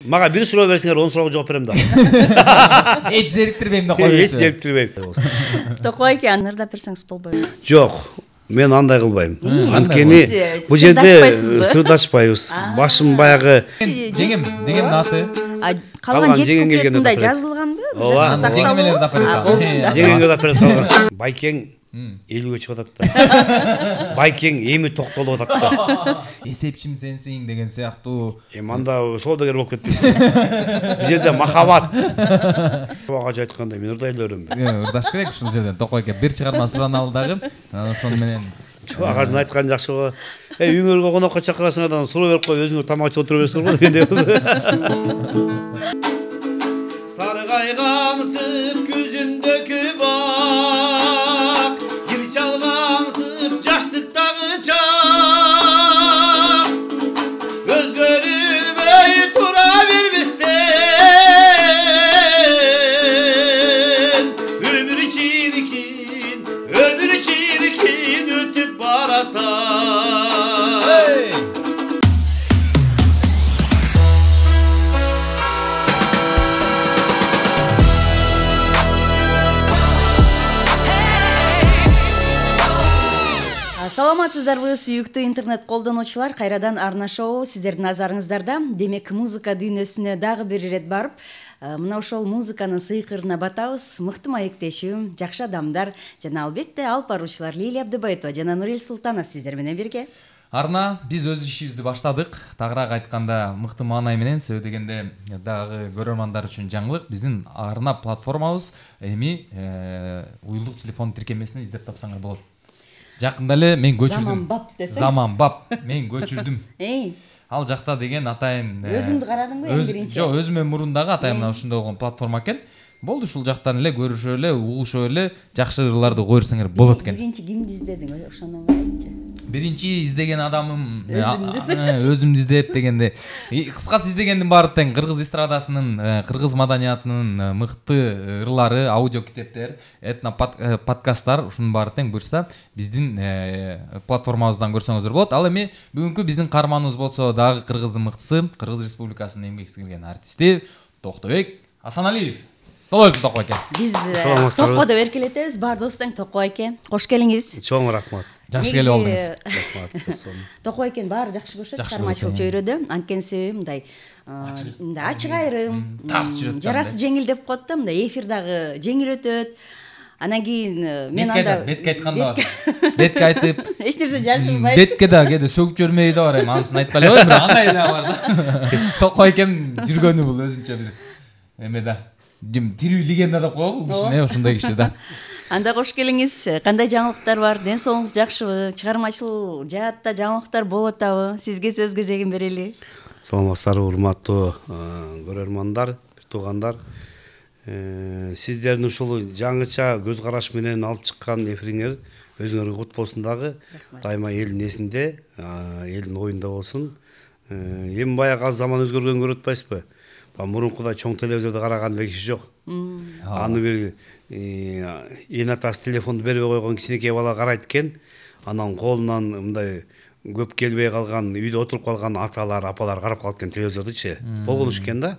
Мага бир суроо берсеңер, 10 суроого жооп берем да. Эч зериктирбейм да коюп. Эч зериктирбейм. Токой эке ырдап берсеңиз болбойбу. Жок. Мен андай кылбайм. Анткени бул жерде сырдашпайбыз. Башым баягы Жеңем деген аты. Калган жең келгенде жазылганбы? Ооба. Жеңемелер да берет. Жеңеңге да берет. Байкең 50ге чыгып атат да. Байкең эми токтолуп атат да. Эсепчим сенсиң деген сыяктуу. Анда соодагер болуп кеттим. Бул жерде махабат. Багача айткандай мен ырдай эле берем. Ырдаш керек ушул жерден Токой эке бир чыгарма сураналы дагы. Ошону менен Агазын айткан жакшы го. Үйүңөргө конокко чакырасыңардан суроо берип кой, өзүңөр тамак ичип отура бересиңер го дегенде. Sargaygansıp gözündeki bak, gir çalgansıp yaşlıktağı çak, göz görülmeyi tura vermişten, ömür çirkin ötüp baratan. Hey! Саламатсыздарбы, сүйүктүү интернет колдонуучулар, кайрадан Арна шоу сиздердин назарыңыздарда. Демек, музыка дүйнөсүнө дагы бир ирет барып, мына ошол музыканын сыйкырына батабыз. Мыкты маектешим, жакшы адамдар жана албетте алып баруучулар Лилия Абдыбаетова жана Нурел Султанов сиздер менен бирге. Арна, биз өз ишибизди баштадык. Тагыраак айтканда, мыкты маанай менен себеби дегенде дагы көрөрмандар үчүн жаңылык. Биздин Арна платформабыз эми уюлдук телефон тиркемесин издеп тапсаңар болот. Жакында эле мен көчүрдүм. Заманбап десе. Заманбап. Мен көчүрдүм. Ал жакта деген атайын өзүңдү карадыңбы эң биринчи? Жок, өзүмө мурундагы атайын мына ушундай болгон платформа экен. Болду, ушул жактан эле көрүшө эле, угушо эле, жакшы ырларды койсоңор болот экен. Биринчи кимди издедиң? Ошону айтчы. Биринчи издеген адамым өзүмдү издеп дегенде, кыскасы издегендин баары тең кыргыз эстрадасынын, кыргыз маданиятынын мыкты ырлары, аудио китептер, этно подкасттар, ушунун баары тең буюрса биздин платформабыздан көрсөңүздөр болот. Ал эми бүгүнкү биздин каарманыбыз болсо дагы кыргыздын мыктысы, Кыргыз Республикасынын эмгек сиңирген артисти Токтобек Асаналиев. Салам алейкум Токой эке. Биз Токко деп эркелетебиз, бар достуң Токой эке. Кош келиңиз. Чоң рахмат. Жакшы келип алдыңыз. Токой экени баары жакшы көрүшөт чыгармачылык чөйрөдө. Анткени себеби мындай ачык айрым, тарс жүрөт. жарасы жеңил деп коет да, мындай эфирдагы жеңил өтөт. Анан кийин мен анда бетке айтканда бар. Бетке айтып, эч нерсе жашырбайт. Бетке да кээде сөгүп жөрмөй да бар эми, анысын айтпай эле койгом, бирок андай да бар да. Токой экем жүргөнү бул өзүнчө бир эме да. Тирүү легенда деп коебу бул кишини, ошондой киши да. Анда кош келиңиз. Кандай жаңылыктар бар? Ден соолугуңуз жакшыбы? Чыгармачыл жаатта жаңылыктар болуп атабы? Сизге сөз кезегин берели. Саламатсыздарбы, урматтуу көрөрмандар, бир туугандар. Сиздердин ушул жаңыча көз караш менен алып чыккан эфириңер өзүңөргө кут болсун дагы. Дайыма элдин эсинде, элдин оюнда болсун. Эми баягы аз заман өзгөргөнгө көрүп атпайсызбы? Мурункудай чоң телевизорду караган эле киши жок. Аны бир эн атасы телефонду бербей койгон кичинекей бала карайт экен. Анан колунан мындай көп келбей калган, үйдө отуруп калган аталар, апалар карап калат экен телевизордучу. Болгон экен да.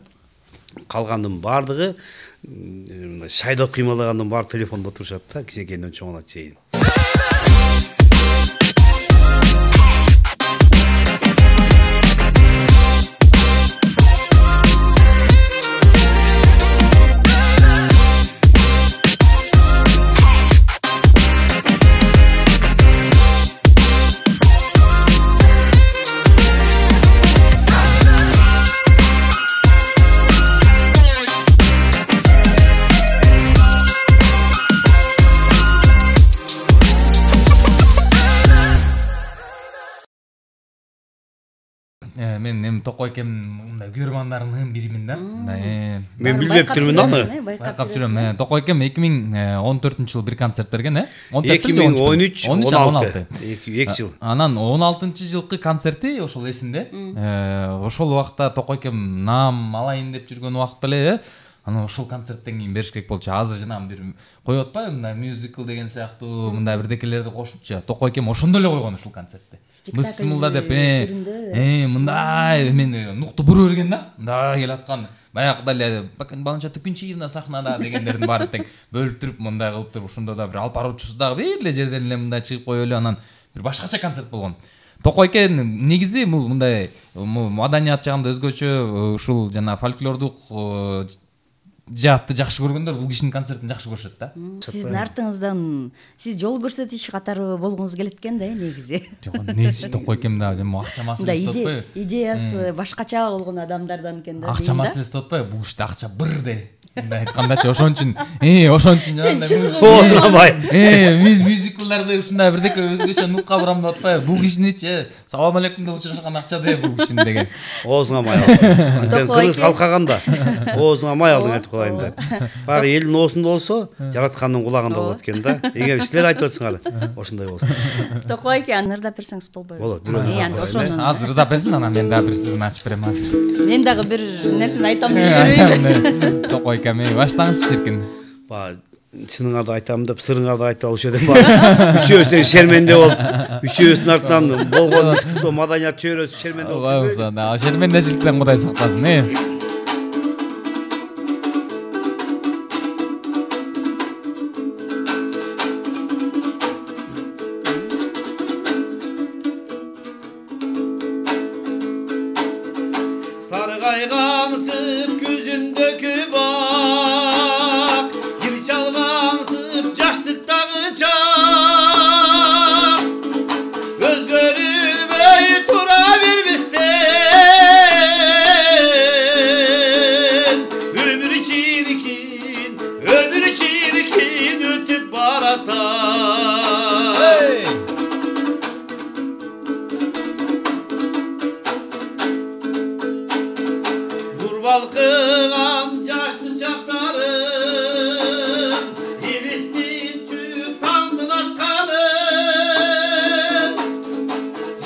Калгандын баардыгы шайдоп кыймылдагандын баары телефондо отурушат да, кичинекейден чоңуна чейин. Мен эми Токой экем мындай көрөрмандарынын биримин да. Мен билбептирмин аны. Байкап жүрөм. Токой экем 2014-жылы бир концерт берген, 2013-16. 2 жыл. Анан 16-жылкы концерти ошол эсимде. Ошол убакта Токой экем наам алайын деп жүргөн убакта эле анан ошол концерттен кийин бериш керек болчу. Азыр жанагы бир коюп атпайбы мындай мюзикл деген сыяктуу мындай бирдекелерди кошупчу. Токой экен ошондой эле койгон ушул концертти. Мысмылда деп мындай мен нукту бура берген да. Мындай келаткан баягыда эле баланча Түкүнчиевна сахнада дегендердин баары тең бөлүп туруп мындай кылып туруп ошондо да бир алып баруучусу дагы бир эле жерден эле мындай чыгып коюп эле анан бир башкача концерт болгон. Токой экен негизи бул мындай маданият жагында өзгөчө ушул жана фольклордук жаатты жакшы көргөндөр бул кишинин концертин жакшы көрүшөт да. Сиздин артыңыздан сиз жол көрсөтүүчү катары болгуңуз келет экен да негизи. Жок, негизи Токой экен да акча маселеси отпойбу? Идеясы башкача болгон адамдардан экен да. Акча маселеси отпойбу? Бул иште акча бир де. Мындай айткандачы ошон үчүн Озгабай. мюзиклдарды ушундай бирдеке өзгөчө нукка барам деп атпайбы? Бул кишиничи салам алейкум деп учурашкан акча де бул кишинин деген. Озгамай ал. Кыргыз калкаганда озгамай алдың айтып коеюн деп. Баягы элдин оосунда болсо, жараткандын кулагында болот экен да. Эгер силер айтып атсаңар, ошондой болсун. Токой эке ырдап берсеңиз болбойбу? Болот. Азыр ырдап берсин, анан мен дагы бир сырын ачып берем азыр. Мен дагы бир нерсени айтам деп көрөйүн. Токой эке баштаңыз ширкин. Чыныңарды айтам деп сырыңарды айтып алушу эдем бар. Үчөөсү шерменде болуп, үчөөсүнүн артынан болгон искусство маданият чөйрөсү шерменде болуп. Шермендечиликтен Кудай сактасын. Sargaygansıp gözündeki bak, gir çalgansıp yaşlıktagı çak, göz görülmey tura vermişten, ömür çirkin ötüp baratar. Balkıgan yaşlı çaklarım, Hilistin çük tandın akkalım,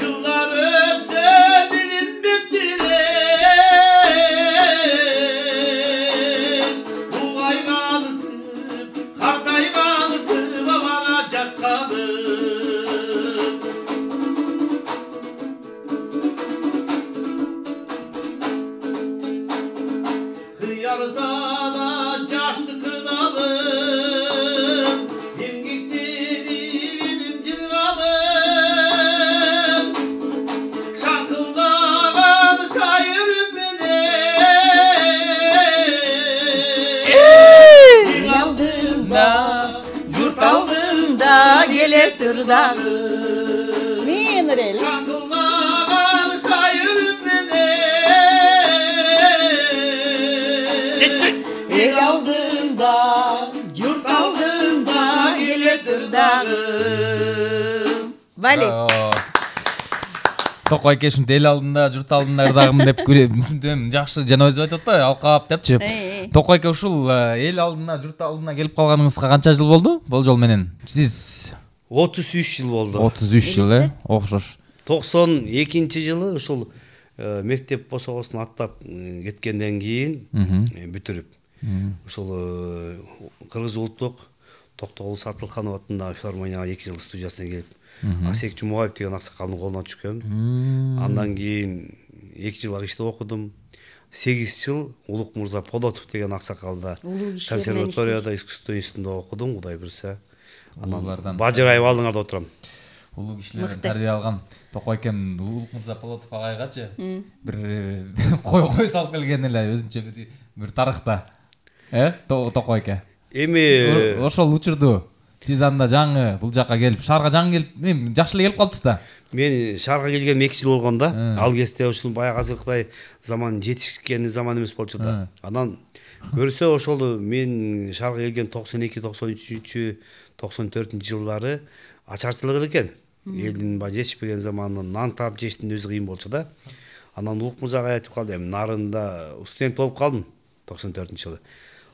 yıllar öpse bilinmep direk, Ulgayganısıp, kartayganısıp avaracak kalım. Yarzana yaşlı kırnalım, imgikleri bilim cırgalım, şarkıldagan şairim benim. Dil aldığımda, yurt aldığımda gelir tırdağım. Minrel. Şarkıldagan şairim benim. El aldığında, yurt aldığında geledir dağım. Vale. Токой эке ушинтип эл алдында, журт алдында ырдагым деп ушинтип жакшы жана өзү айтып атпайбы, алкап депчи. Токой эке ушул эл алдына, журт алдына келип калганыңызга канча жыл болду? Болжол менен. Сиз 33 жыл болду. 33 жыл, окшош. 92-жылы ушул мектеп босогосун аттап кеткенден кийин бүтүрүп ушул Кыргыз улуттук Токтогул Сатылханов атындагы филармонияга 2 жыл студиясына келип Асек Жумабаев деген аксакалдын колуна түшкөм. Андан кийин 2 жыл иштеп окудум. 8 жыл Улук Мурза Полотов деген аксакалда консерваторияда искусство институтунда окудум, Кудай буйрса. Анан бажырайып алдыңарда отурам. Улуу кишилерден тарбия алган Токой экен Улук Мурза Полотов агайгачы бир кой салып келген эле өзүнчө бир тарыхта. Токой эке. Эми ошол учурду сиз анда жаңы бул жака келип, шаарга жаңы келип, жакшы эле келип калыптыр да. Мен шаарга келгем 2 жыл болгон да. Ал кезде ушул баягы азыркыдай заман жетишкен заман эмес болчу да. Анан көрсө ошол мен шаарга келген 92, 93, 94 жылдары ачарчылык экен. Элдин баягы жетишпеген заманында нан таап жештин өзү кыйын болчу да. Анан Улук Мурзага айтып калдым, нарында студент болуп калдым 94-жылы.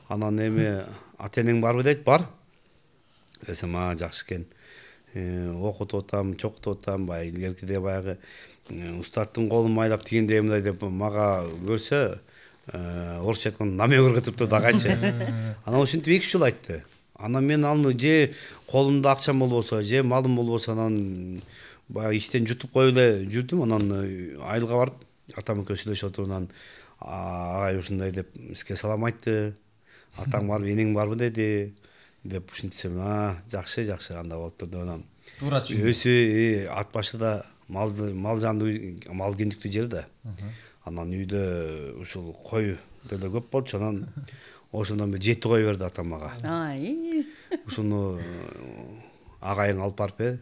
Анан эми ата-энең барбы дейт, бар. Десем, жакшы экен. Окутуп атам, чокутуп атам, баягы илгеркиде баягы устаттын колун майлап дегендей мындай деп мага көрсө, орысча айтканда намек ыргытыптыр дагычы. Анан ушинтип 2 жыл айтты. Анан мен аны же колумда акчам болбосо, же малым болбосо анан баягы иштен жутуп коюп эле жүрдүм. Анан айылга барып атам экөө сүйлөшүп отуруп анан агай ушундай деп иске салам айтты. Атаң барбы, энең барбы деди. Деп ушинтсем, жакшы анда болуптур деп анан туура түшүндүм. Өзү ат башыда мал жанды мал кендиктүү жер да. Анан үйдө ушул кой деле көп болчу. Анан ошондон бир 7 кой берди атам мага. Ушуну агайың алып барып бер.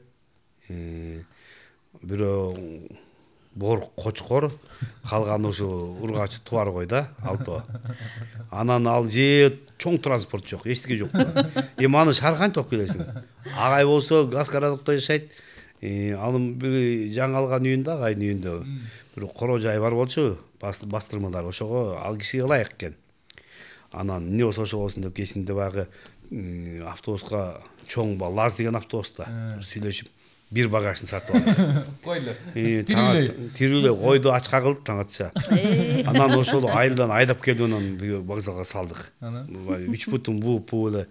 Бирөө бор кочкор, калганы ушу ургачы тубар кой да, алто. Анан ал же чоң транспорт жок, эчтеке жок да. Эми аны шаркантип алып келесиң. Агай болсо газ городокто жашайт. Анын бир жаңы алган үйүндө, агайдын үйүндө бир коро жай бар болчу, бастырмалар. Ошого ал кишиге ылайык экен. Анан эмне болсо ошо болсун деп кечинде баягы автобуска чоң ЛАЗ деген автобуста сүйлөшүп бир багажын сатып алдык. Койлу. Тирүүлөй койду ачка кылдык таң атса. Анан ошол айылдан айдап келип анан вокзалга салдык. 3 бутун буу эле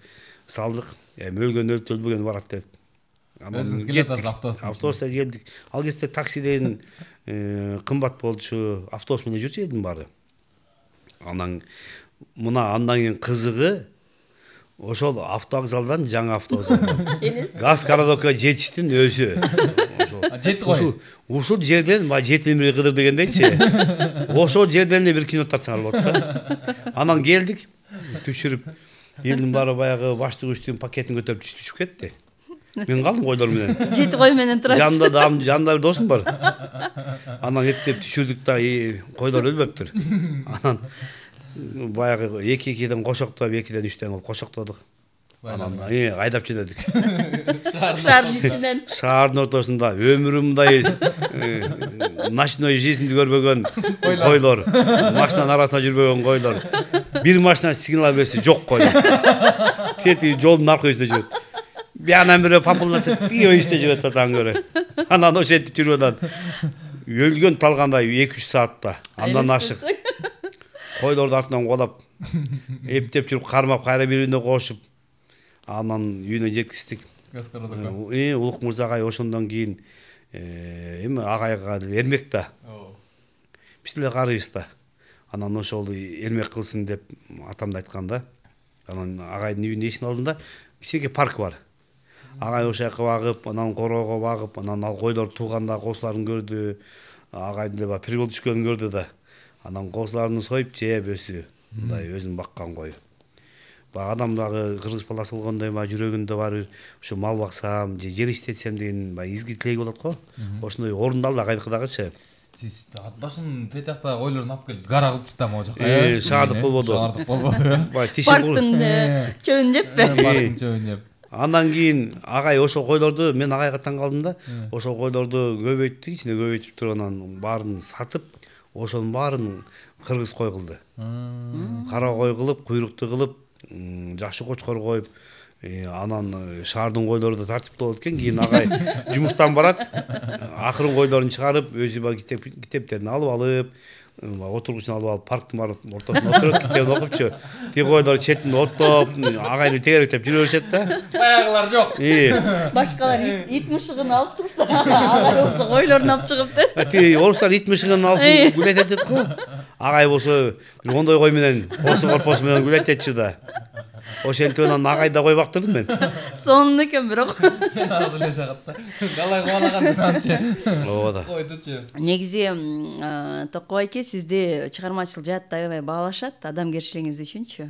салдык. Эми өлгөн барат дедик. Өзүңүз келатсыз автобуста. Автобуста келдик. Ал кезде таксиден кымбат болчу. Автобус менен жүрчү элдин баары. Анан андан кийин кызыгы ошол автовокзалдан жаңы автобус. Газ городокко жетиштин өзү. Жетти кой. Ушул жерден жетилмир кыдыр дегендейчи. Ошол жерден бир кино тартсаңар болот да. Анан келдик, түшүрүп элдин баары баягы баштык үчтүн пакетин көтөрүп түшүп кетти. Мен калдым койлор менен. 7 кой менен турасыз. Жанында досум бар. Анан эптеп түшүрдүк да, койлор өлбөптүр. Анан баягы 2-2ден кошоктоп, 2ден 3ден кылып кошоктодук. Анан айдап жөнөдүк. Шаардын ичинен. Шаардын ортосунда өмүрүмдай ночной жизньди көрбөгөн койлор, машинанын арасында жүрбөгөн койлор. Бир машина сигнал берсе жок койлор. Тети жолдун аркы жүзүндө жүрөт. Биянан бирөө популация тио иште жүрөт атаң көрө. Анан ошентип жүрүп анан өлгөн талгандай 2-3 саатта андан ашык. Койлорду артынан колап, эптеп жүрүп кармап кайра бирине кошуп, анан үйүнө жеткиздик. Улук мырза агай ошондон кийин эми агайга эрмек да. Биз деле карыйбыз да. Анан ошол эрмек кылсын деп атамды айткан да. Анан агайдын үйүнүн эшигинин алдында кичине парк бар. Агай ошол жака багып, анан короого багып, анан ал койлор тууганда козуларын көрдү. Агайдын эле прибыл түшкөнүн көрдү да. Анан козуларын союп жеп өзү, мындай өзүн баккан кой. Баягы адам дагы кыргыз баласы болгондой жүрөгүндө бар ушу мал баксам, же жер иштетсем деген изги тилеги болот го. Ошондой орундалды агайдыкыдагычы. Сиз ат башын тетиякта койлорун алып келип гара кылып чыктам ал жака. Шаардык болбоду. Шаардык болбоду. Парктын чөбүн жеппи? Парктын чөбүн жеп. Андан кийин агай ошол койлорду мен агайга таң калдым да. Ошол койлорду көбөйттү, ичине көбөйтүп туруп анан баарын сатып, ошонун баарын кыргыз кой кылды. Кара кой кылып, куйрукту кылып, жакшы кочкор коюп, анан шаардын койлору да тартиптүү болот экен. Кийин агай жумуштан барат, акырын койлорун чыгарып, өзү китептерин алып, отургучун алып, парктын ортосунда отуруп, китебин окупчу. Тиги койлор четинде оттоп, агайды тегеректеп жүрө беришет да. Баягылар жок. Башкалар ит мышыгын алып чыкса, агай болсо койлорун алып чыгыптыр. Тиги орустар ит мышыгын алып гүлөтөт го. Агай болсо бир ондой кой менен, косу корпосу менен гүлөтөтчү да. Ошентип анан агайда кой бактырдым мен. Сонун экен бирок. Азыр эле жагатта. Далай кубалаганчы. Ооба да. Койдучу. Негизи Токко байке сизди чыгармачыл жаатта аябай баалашат адамгерчилигиңиз үчүнчү.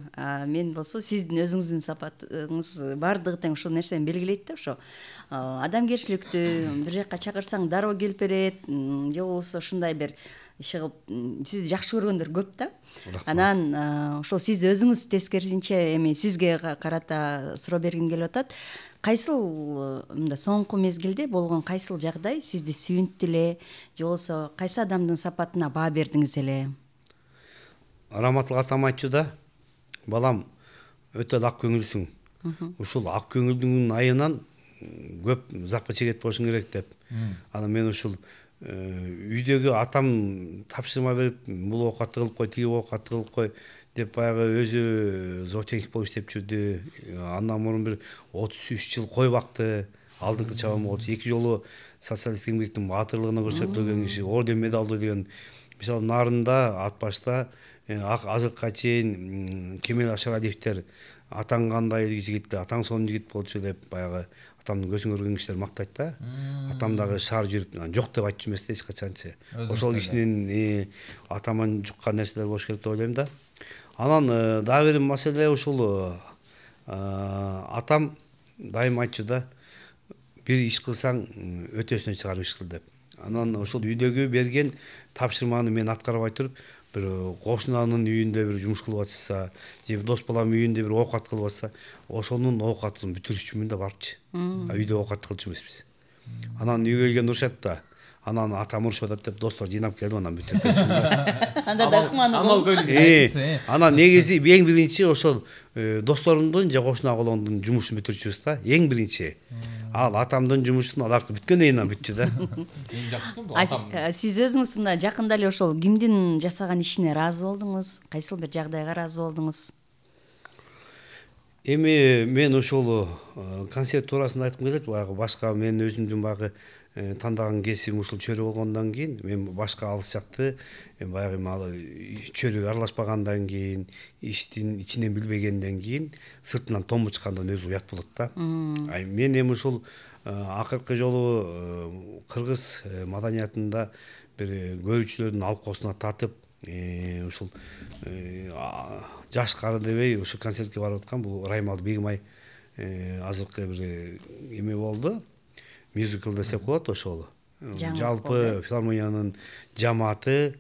Мен болсо сиздин өзүңүздүн сапатыңыз баардыгы тең ушул нерсени белгилейт да, ошо адамгерчиликтүү бир жакка чакырсаң дароо келип берет, же болбосо ушундай бир иши кылып сизди жакшы көргөндөр көп да. Анан ошол сиз өзүңүз тескерисинче эми сизге карата суроо бергим келип атат. Кайсыл мындай соңку мезгилде болгон кайсыл жагдай сизди сүйүнттү эле, же болбосо кайсы адамдын сапатына баа бердиңиз эле? Раматыл атам айтчу да, балам өтө ак көңүлсүң. Ушул ак көңүлдүн айынан көп запа чегет болушуң керек деп. Анан мен ушул үйдөгү атам тапшырма берип бул оокатты кылып кой, тиги оокатты кылып кой деп баягы өзү зоотехник болуп иштеп жүрдү. Андан мурун бир 33 жыл кой бакты. Алдыңкы чабам 32 жолу социалисттик эмгектин баатырлыгына көрсөтүлгөн киши, орден медалдуу деген. Мисалы Нарында, Ат башта азыркыга чейин Кемел Ашарадиевдер атаң кандай жигит, атаң сонун жигит болчу деп баягы атамдын көзүн көргөн кишилер мактайт да. Атам дагы шаар жүрүп жок деп айтчу эмес да эч качанчы. Ошол кишинин атаман жуккан нерселер болуш керек деп ойлойм да. Анан дагы бир маселе ушул атам дайым айтчу да, бир иш кылсаң өтөсүнө чыгарып иш кыл деп. Анан ошол үйдөгү берген тапшырманы мен аткарбай туруп, бир кошунанын үйүндө бир жумуш кылып атса, же дос баламдын үйүндө бир оокат кылып атса, ошонун оокатын бүтүрүчүмүн да барчы. Үйдө оокат кылчу эмеспиз. Анан үйгө келгенде урушат да. Анан атам урушуп атат деп достор жыйнап келип анан бүтүрүп берчүмүн да. Анда да ыкманы бол. Анан негизи эң биринчи ошол досторумдун же кошуна колоңдун жумушун бүтүрчүбүз да. Эң биринчи. Ал атамдын жумушун алар бүткөндөн кийин бүтчү да. Эң жакшы бул атам. Сиз өзүңүз мына жакында эле ошол кимдин жасаган ишине ыраазы болдуңуз? Кайсыл бир жагдайга ыраазы болдуңуз? Эми мен ошол концерт туурасында айткым келет. Баягы башка мен өзүмдүн баягы тандаган кесибим ушул чөрү болгондон кийин мен башка алыс жакты баягы чөрүгө аралашпагандан кийин, иштин ичинен билбегенден кийин сыртынан томбу чыккандан өзү уят болот да. Мен эми ушул акыркы жолу кыргыз маданиятында бир көрүүчүлөрдүн алкоосуна татып, ушул жаш кары дебей ушул концертке барып аткан бул Раймалы Бегимай азыркы бир эме болду. Мюзикл десек болот ошол. Жалпы филармониянын жамааты,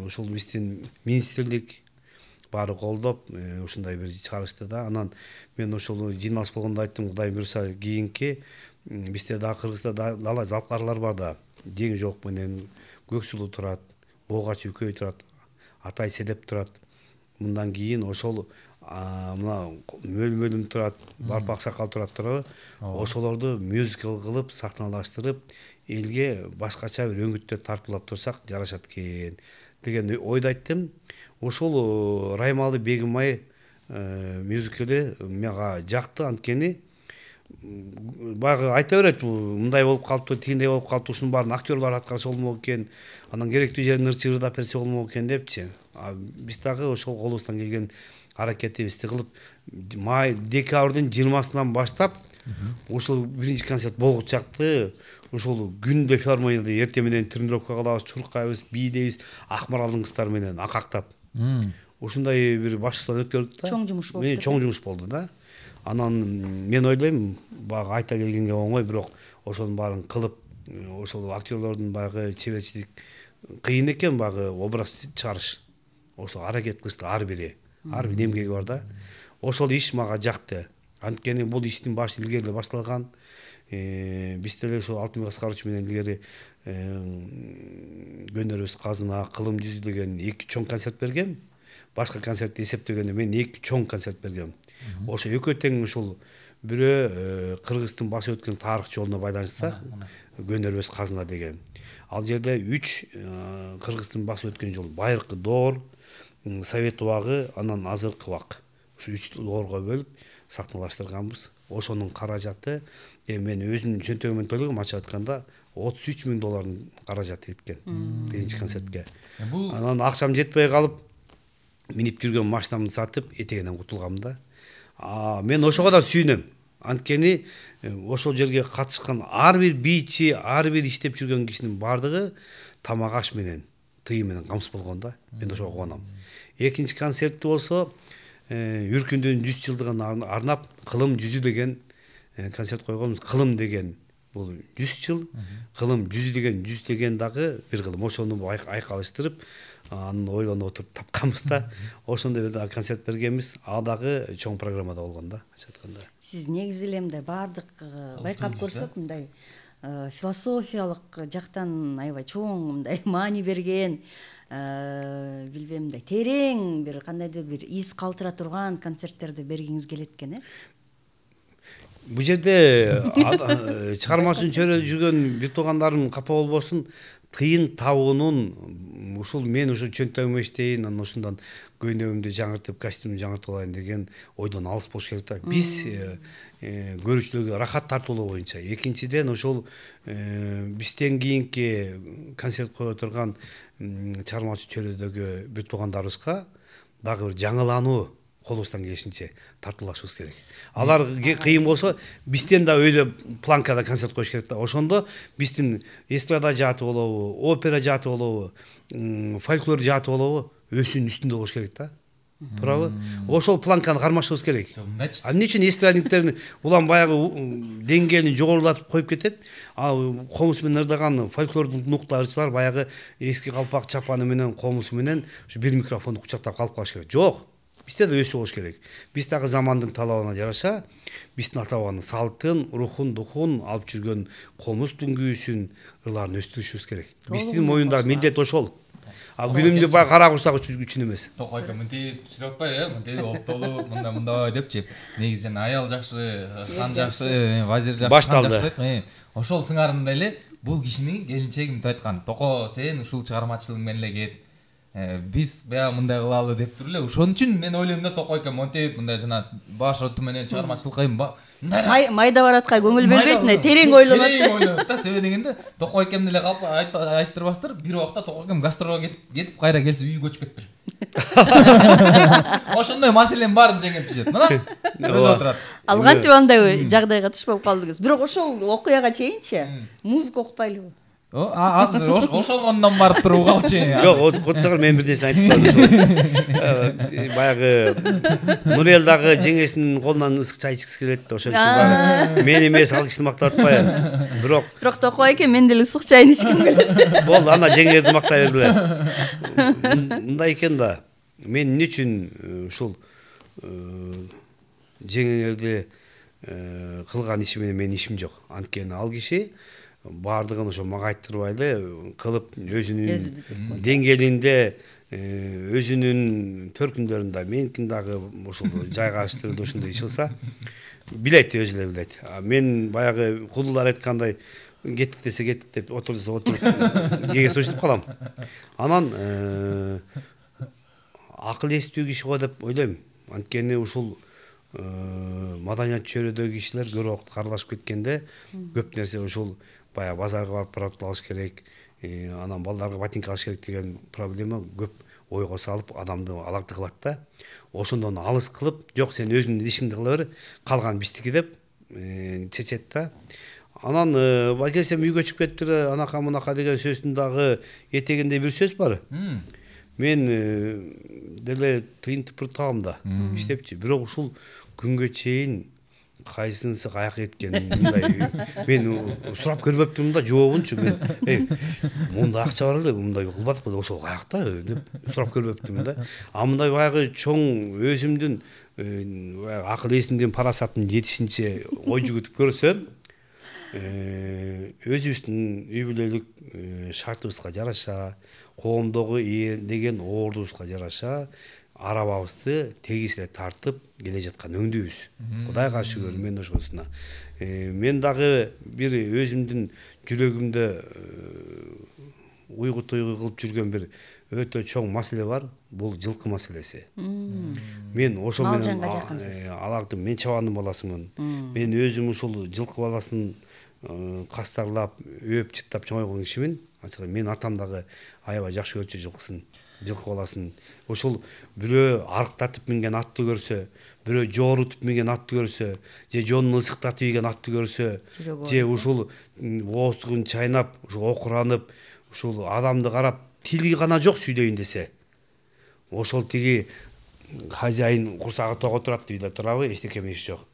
ошол биздин министрлик баары колдоп ушундай бир чыгарышты да. Анан мен ошол жыйналыш болгондо айттым, Кудай буйруса кийинки бизде дагы Кыргызда дала залкарлар бар да. Жең жок менен Көксулуу турат, Боогач Үкөй турат, Атай Селеп турат. Мындан кийин ошол мына мөлмөлүм турат, Барпак Сакал турат туурабы? Ошолорду мюзикл кылып, сахналаштырып, элге башкача бир өңүттөр тарпылап турсак жарашат экен деген ойду айттым. Ошол Раймалы Бегимай мюзикли мага жакты, анткени баягы айта берет, мындай болуп калыптыр, тигиндей болуп калыптыр, ушунун баарын актерлор аткарса болмок экен, анан керектүү жерин ырчы ырдап берсе болмок экен депчи. Биз дагы ошол колубуздан келген аракетибизди кылып, декабрдын 20-сынан баштап ошол биринчи концерт болгучакты. Ошол күндө филармонияда эртең менен тренировка кылабыз, чуркайбыз, бийдейбиз, Акмаралдын кыздары менен акактап. Ушундай бир башчылар өткөрдүк да. Чоң жумуш болду. Чоң жумуш болду да. Анан мен ойлойм, баягы айта келгенге оңой, бирок ошонун баарын кылып, ошол актерлордун баягы чеберчилик кыйын экен, баягы образ чыгарыш. Ошол аракет кылышты ар бири. Ар бир эмгеги бар да. Ошол иш мага жакты. Анткени бул иштин башы илгери эле башталган. Биз деле ошол Алтынбек Аскарович менен илгери Көнөрөбүз казына, Кылым жүзү деген 2 чоң концерт бергем. Башка концертти эсептегенде мен 2 чоң концерт бергем. Ошо экөө тең ушул бирөө Кыргыздын басып өткөн тарых жолуна байланышса, Көнөрөбүз казына деген. Ал жерде 3 Кыргыздын басып өткөн жол: Байыркы доор, Совет убагы, анан азыркы убак. Ушу 3 доорго бөлүп сахналаштырганбыз. Ошонун каражаты мен өзүмдүн чөнтөгүмөн төлөгөм, ачык айтканда $33,000 каражаты кеткен биринчи концертке. Анан акчам жетпей калып, минип жүргөн машинамды сатып, этегинен кутулгам да. Мен ошого да сүйүнөм. Анткени ошол жерге катышкан ар бир бийчи, ар бир иштеп жүргөн кишинин бардыгы тамак аш менен, тыйым менен камсыз болгон да. Мен ошого кубанам. Экинчи концертти болсо Үркүндүн 100 жылдыгына арнап Кылым жүзү деген концерт койгонбуз. Кылым деген бул 100 жыл, Кылым жүзү деген дагы бир кылым. Ошону айкалыштырып, анын ойлонуп отуруп тапканбыз да. Ошондой да концерт бергенбиз. Ал дагы чоң программада болгон да, ачык айтканда. Сиз негизи эле мындай баардык байкап көрсөк, мындай философиялык жактан аябай чоң мындай маани берген, билбейм, мындай терең бир кандайдыр бир из калтыра турган концерттерди бергиңиз келет экен, Бул жерде чыгармачылык чөйрөдө жүргөн бир туугандарым капа болбосун, тыйын табуунун ушул мен ушу чөнтөгүмө иштейин, анан ушундан көйнөгүмдү жаңыртып, костюмду жаңыртып алайын деген ойдон алыс болуш керек да. Биз көрүүчүлөргө рахат тартуулоо боюнча, экинчиден ошол бизден кийинки концерт кое турган чыгармачылык чөйрөдөгү бир туугандарыбызга дагы бир жаңылануу колубуздан келишинче тартуулашыбыз керек. Алар кыйын болсо, бизден да өйдө планкада концерт коюш керек да. Ошондо биздин эстрада жааты болобу, опера жааты болобу, фольклор жааты болобу, өсүнүн үстүндө болуш керек да. Туурабы? Ошол планканы кармашыбыз керек. Мындайчы. А эмне үчүн эстрадниктерин улам баягы деңгээлин жогорулатып коюп кетет? Ал комуз менен ырдаган фольклордун нуктачылар баягы эски калпак чапаны менен, комузу менен ушу бир микрофонду кучактап калып калыш керек. Жок. Бизде да өсүп болуш керек. Биз дагы замандын талабына жараша, биздин ата бабанын салтын, рухун, духун алып жүргөн комуз дүңгүүсүн, ырларын өстүрүшүбүз керек. Биздин моюндагы милдет ошол. Ал күнүмдү баягы кара курсак үчүн эмес. Токой эке мынтип түшүрүп атпайбы? Мынтип оптолу, мындай депчи. Негизи жана аял жакшы, хан жакшы, вазир жакшы, хан жакшы. Ошол сыңарында эле бул кишинин келинчеги мынтип айткан. Токо, сен ушул чыгармачылык менен эле кет. Биз баягы мындай кылалы деп туруп эле. Ошон үчүн мен ойлойм да, Токой эке монтип мындай жана баш роту менен чыгармачылыкка майда баратка көңүл бербейт, терең ойлонот. Терең ойлонот да, себеби дегенде Токой экем деле калып айттырбастыр. Бир убакта Токой экем гастролго кетип, кайра келсе үйгө көчүп кетиптир. Ошондой маселенин баарын жеңип чыгат. Мына өзү отурат. Ал кантип андай жагдайга туш болуп калдыңыз? Бирок ошол окуяга чейинчи музыка окупайлыбы? Азыр ошолгондон барып туруп калчы. Жок, отсаңар мен бир нерсе айтып коем. Баягы Нурел дагы жеңесинин колунан ысык чай ичкиси келет да, ошон үчүн мен эмес ал кишини мактап атпайм. Бирок Токой эке мен деле ысык чайын ичким келет. Болду, ана жеңерди мактай бергиле. Мындай экен да. Мен эмне үчүн ушул жеңеңерди кылган иши менен менин ишим жок. Анткени ал киши бардыгын ошо мага айттырбай эле кылып өзүнүн деңгээлинде, өзүнүн төркүндөрүндө меникин дагы ошол жайгаштырды, ошондой иш кылса билет, өзү эле билет. Мен баягы кулуулар айткандай кеттик десе кеттик деп, отур десе отуруп кеңес сунуштуп калам. Анан акыл эстүү киши го деп ойлойм. Анткени ушул маданият чөйрөдөгү кишилер көрөк карлашып кеткенде көп нерсе ушул баягы базарга барып продукт алыш керек, анан балдарга ботинка алыш керек деген проблема көп ойго салып адамды алакты кылат да. Ошондон алыс кылып, жок сен өзүңдүн ишиңди кыла бер, калган биздики деп чечет да. Анан келсем үйгө чыгып кетиптир, анака мунака деген сөздүн дагы этегинде бир сөз бар. Мен деле тыйын тыпыр табам да, иштепчи. Бирок ушул күнгө чейин кайсынысы каяка кеткен мындай мен сурап көрбөптүрмүн да, жообунчу мен. Мында акча бар эле, мындай кылбадык беле, ошол каякта деп сурап көрбөптүрмүн да. А мындай баягы чоң өзүмдүн акыл эсимдин парасаттын жетишинче ой жүгүтүп көрсөм, өзүбүздүн үй бүлөлүк шартыбызга жараша, коомдогу деген ордубузга жараша арабабызды тегиз эле тартып келе жаткан өңдүүбүз. Кудайга шүгүр, мен ошонусуна. Мен дагы бир өзүмдүн жүрөгүмдө уйгу туйгу кылып жүргөн бир өтө чоң маселе бар. Бул жылкы маселеси. Мен ошо менен алардым, мен чабандын баласымын. Мен өзүм ушул жылкы баласын кастарлап, өп чыттап чоңойгон кишимин. Мен атам дагы аябай жакшы көрчү жылкысын, жылкы баласын. Ошол бирөө арыктатып минген атты көрсө, бирөө жоорутуп минген атты көрсө, же жонун ысыктатып ийген атты көрсө, же ушул ооздугун чайнап, ушул окуранып, ушул адамды карап тили гана жок сүйлөйүн десе, ошол тиги хозяин курсагы того турат үйдө турабы, эчтеке эмес жок.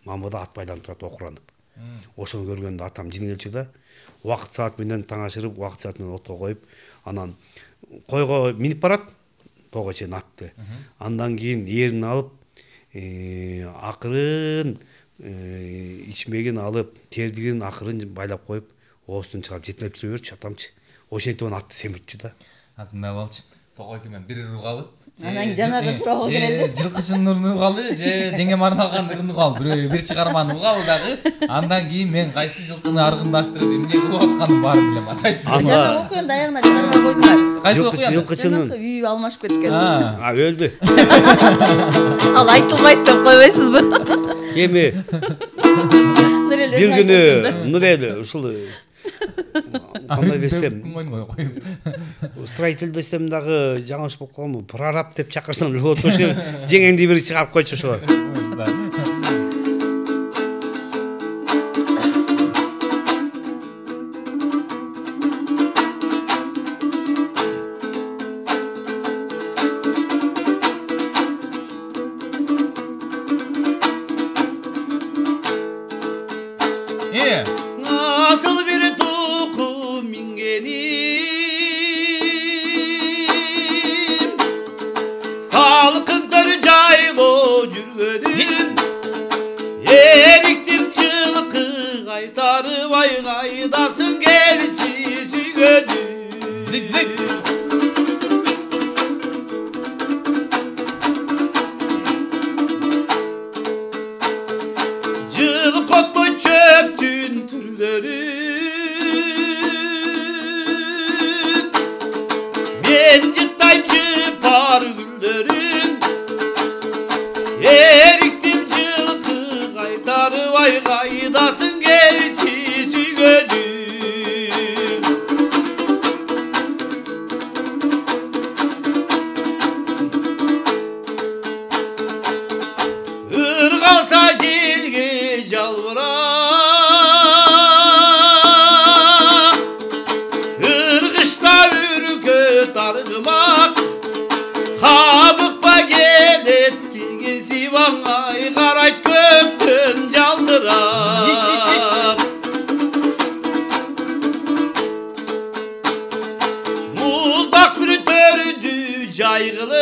Мамбада ат байланып турат окуранып. Ошону көргөндө атам жини келчү да. Убакыт саат менен таң ашырып, убакыт саат менен отко коюп, анан койго минип барат, того чейин атты. Андан кийин эрин алып, акырын ичмегин алып, тердигин акырын байлап коюп, оозунан чыгарып жетелеп жүрө берчү атамчы. Ошентип атты семиртчү да. Азыр мындай болчу. Токой эки менен бир ургалы. Анан жанагы суроого келели. Жылкычынын ургалы же жеңем арналган ургал. Бирөө бир чыгарманы ургалы дагы. Андан кийин мен кайсы жылкыны аргындаштырып эмне кылып атканын баарын билем. Айтып. Жана окуянда аягына чыгарма койдуңар. Кайсы окуян? Жылкычынын Үй алмашып кеткен. өлдү. Ал айтылбайт деп койбойсузбу? Эми Нурел бир күнү Нурел ушул кандай десем, строитель десем дагы жаңылыш болуп калганбы? Прораб деп чакырсаң болот ошо жеңеңди бир чыгарып койчу ошо. Nasıl bir tuku mingenim Salkın tör caylo жүргөнүм Eriktim çılkı kaytarıp ay kaydasın gelçi sügönüm Zik zik Cılık otlu çöptün türlerin Men cıttayım cıpar güllerin Eriktim cılkı kaytarıp ay kaydasın gelçi sügönüm Irgalsa jelge жалбырап Ыргышта үркөт аргымак Кабыкпа келет кийген сибаң ай карайт көктөн жалдырап Муздак бир төрдү жайгылып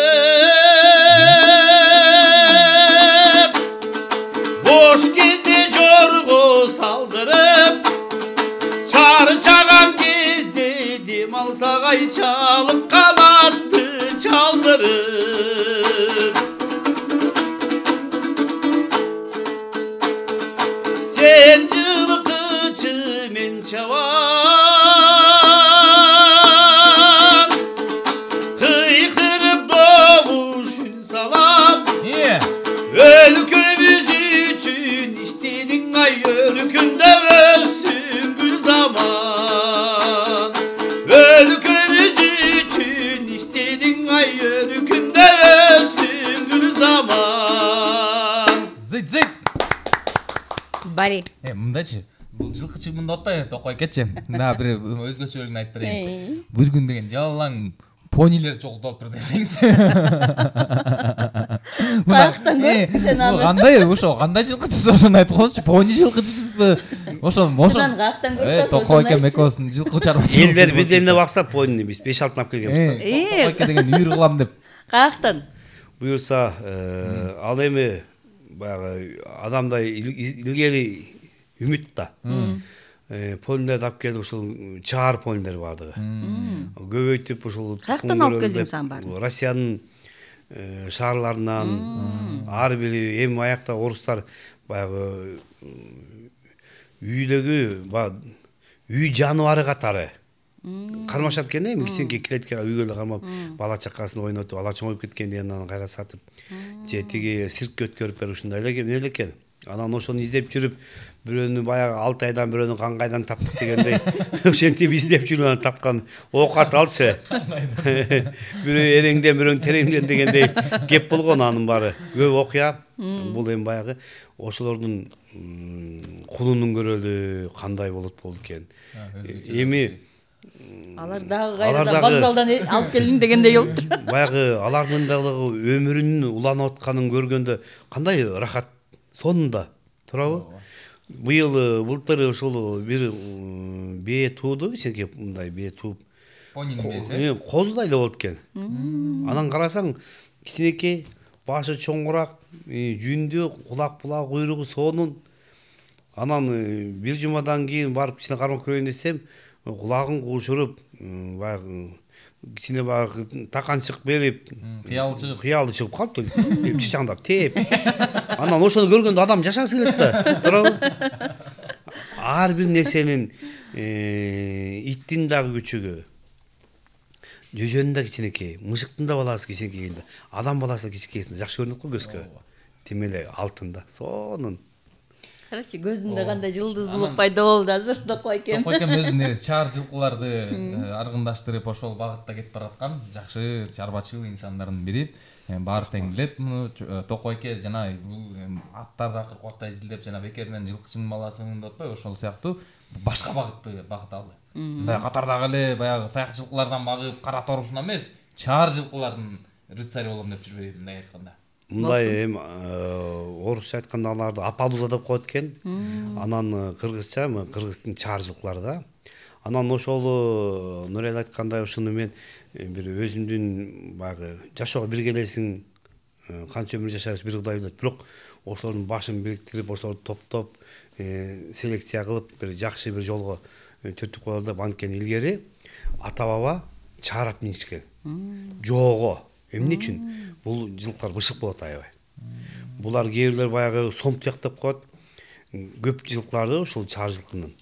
Boş кезде жорго салдырып Чарчаган кезде дем алсак ай чалып канатты чалдырып Сен жылкычы мен чабан Кыйкырып добуш үн салам Өлкөбүз үчүн иштедиң ай өркүндө өссүн гүл заман Өлкөбүз үчүн иштедиң ай өркүндө өссүн гүл заман Зык зык. Бали. Мындайчы. Бул жылкычы мында атпайбы? Токой кетчи. Мына бир өзгөчөлүгүн айтып берейин. Бир күн деген жалаң понилер чогултуп десеңиз. Каяктан көрдүк сен аны? Кандай ошо кандай жылкычысы ошону айтып коңузчу. Пони жылкычысызбы? Ошо Каяктан көрдүк? Токой экен экөөсүн жылкы чарбачы. Элдер бирдене бакса понини биз 5-6 алып келгенбиз. Токой экен деген үйүр кылам деп. Каяктан? Буюрса, ал эми баягы адамда илгери үмүт да. Понилерди алып келип ушул чаар понилер бардыгы. Көбөйтүп ушул Каяктан алып келдиң сен баарын? Россиянын шаарларынан ар бири эми аякта орустар баягы үйдөгү үй жаныбары катары кармашат экен эми кичинекей клеткага үйгө эле кармап бала чакасын ойнотуп ала чоңоюп кеткенден анан кайра сатып же тиги циркке өткөрүп берип ушундай эле экен. Анан ошону издеп жүрүп бирөөнү баягы 6 айдан бирөөнү каңгайдан таптык дегендей ошентип издеп жүрүп анан тапкан оокат алчы. Бирөө эреңден бирөө тереңден дегендей кеп болгон анын баары. Көп окуя. Бул эми баягы ошолордун кулунун көрөлү кандай болот экен. Эми алар дагы кайрадан вокзалдан алып келдим дегендей болуптур. Баягы алардын дагы өмүрүнүн уланып атканын көргөндө кандай рахат сонунда турабы? Былтыр ушул бир бээ тууду, кичинекей мындай бээ тууп. Понинин бээси. Козудай эле болот экен. Анан карасаң кичинекей, башы чоңураак, жүндүү, кулак булак куйругу сонун. Анан бир жумадан кийин барып кичине кармап көрөйүн десем, кулагын куушуруп, баягы кичине баягы таканчык берип кыялы чыгып калыптыр. Чычаңдап тээп. Анан ошону көргөндө адам жашагысы келет да. Туурабы? Ар бир нерсенин иттин дагы күчүгү, жүзөнүн да кичинекей, мышыктын да баласы кичинекей, адам баласы кичинекейсинде жакшы көрүнөт го көзгө. Тим эле алтында. Сонун. Карачы көзүндө кандай жылдыздуулук пайда болду азыр Токой экен. Токой экен өзүнө чаар жылкыларды аргындаштырып ошол багытта кетип бараткан жакшы чарбачыл инсандардын бири. Баары тең билет муну. Токой эке жана аттарды акыркы убакта изилдеп жана бекеринен жылкычынын баласын деп атпайбы, ошол сыяктуу башка багыт алды. Мындай катардагы эле баягы саякчы жылкылардан багып кара торусуна эмес, чаар жылкылардын рыцарь болом деп жүрбөйбү мындай айтканда. Мындай эми орусча айтканда аларды апалуза деп коет экен. Анан кыргызча кыргыздын чаар жылкылары да. Анан ошол Нурел айткандай ушуну мен бир өзүмдүн баягы жашоого биргелесиң, канча өмүр жашайбыз бир Кудай билет. Бирок ошолордун башын бириктирип, ошолорду топтоп, селекция кылып бир жакшы бир жолго түртүп коелу деп, анткени илгери ата баба чаар ат минишкен. Жоого. Эмне үчүн? Бул жылкылар бышык болот аябай. Булар кээ бирлер баягы сом туяк деп коет. Көп жылкыларды ушул чаар жылкынын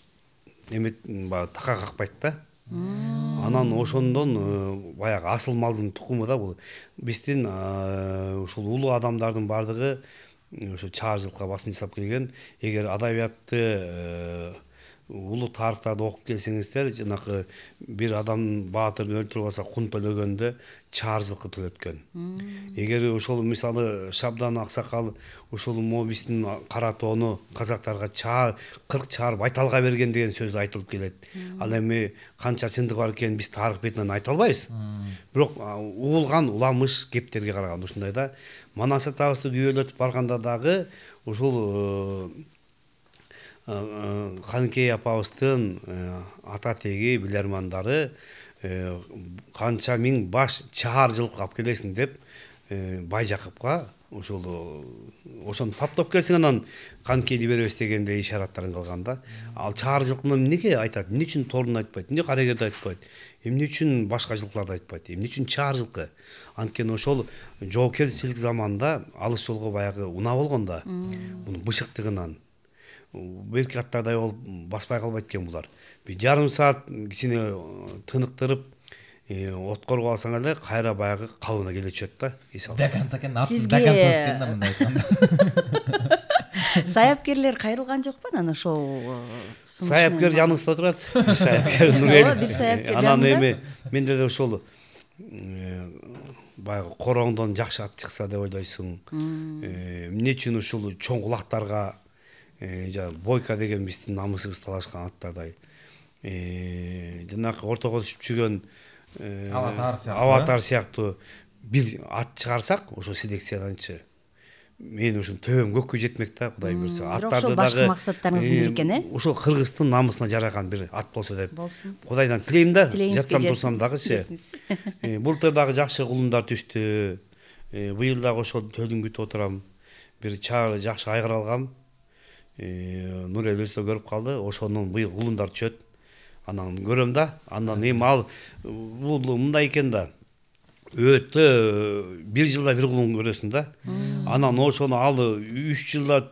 эмет баягы така какпайт да. Анан ошондон баягы асыл малдын тукуму да бул. Биздин ушул улуу адамдардын бардыгы ошо чаар жылкыга басым жасап келген. Эгер адабиятты улуу тарыхтарды окуп келсеңиздер, жанакы бир адам баатырды өлтүрүп алса кун төлөгөндө чаар жылкы төлөткөн. Эгер ошол мисалы Шабдан аксакал ушул биздин кара тоону казактарга 40 чаар байталга берген деген сөз айтылып келет. Ал эми канча чындык бар экенин биз тарых бетинен айта албайбыз. Бирок угулган уламыш кептерге караганда ушундай да. Манас атабызды күйөөлөтүп барганда дагы ушул Каныкей апабыздын ата теги билермандары канча миң баш чаар жылкы алып келесиң деп Бай Жакыпка ошону таптап келсең анан Каныкейди беребиз дегенде ишараттарын кылган да. Ал чаар жылкыны эмнеге айтат? Эмне үчүн торун айтпайт? Эмне карегерди айтпайт? Эмне үчүн башка жылкыларды айтпайт? Эмне үчүн чаар жылкы? Анткени ошол жоокерчилик заманда алыс жолго баягы унаа болгондо мунун бышыктыгынан белки аттардай болуп баспай калбайт экен булар. Bir жарым саат кичине тыныктырып откорго алсаң эле кайра баягы калыбына келе түшөт да. До конца экен, до конца экен мындай айтканда. Саяпкерлер кайрылган жокпу анан ошол саяпкер жаныңызда отурат. Саяпкер Нурел. Бир саяпкер анан эми менде да ошол баягы короңдон жакшы ат чыкса деп ойлойсуң. Эмне үчүн ушул чоң кулактарга Бойка деген биздин намысыбыз талашкан аттардай. Жанакы ортого түшүп жүргөн аватар сыяктуу бир ат чыгарсак, ошо селекцияданчы мен ушун төбөм көккө жетмек да, Кудай буйрса. Аттарды дагы башка максаттарыңыздын бири экен, ошол кыргыздын намысына жараган бир ат болсо деп. Кудайдан тилейм да, жатсам турсам дагычы. Былтыр дагы жакшы кулундар түштү. Быйыл дагы ошол төлүн күтүп отурам. Бир чаар жакшы айгыр алгам. Нурел өзү көрүп калды, ошонун быйыл кулундар түшөт. Анан көрөм да, андан эми ал бул мындай экен да. Өтө бир жылда бир кулун көрөсүң да. Анан ошону ал 3 жылда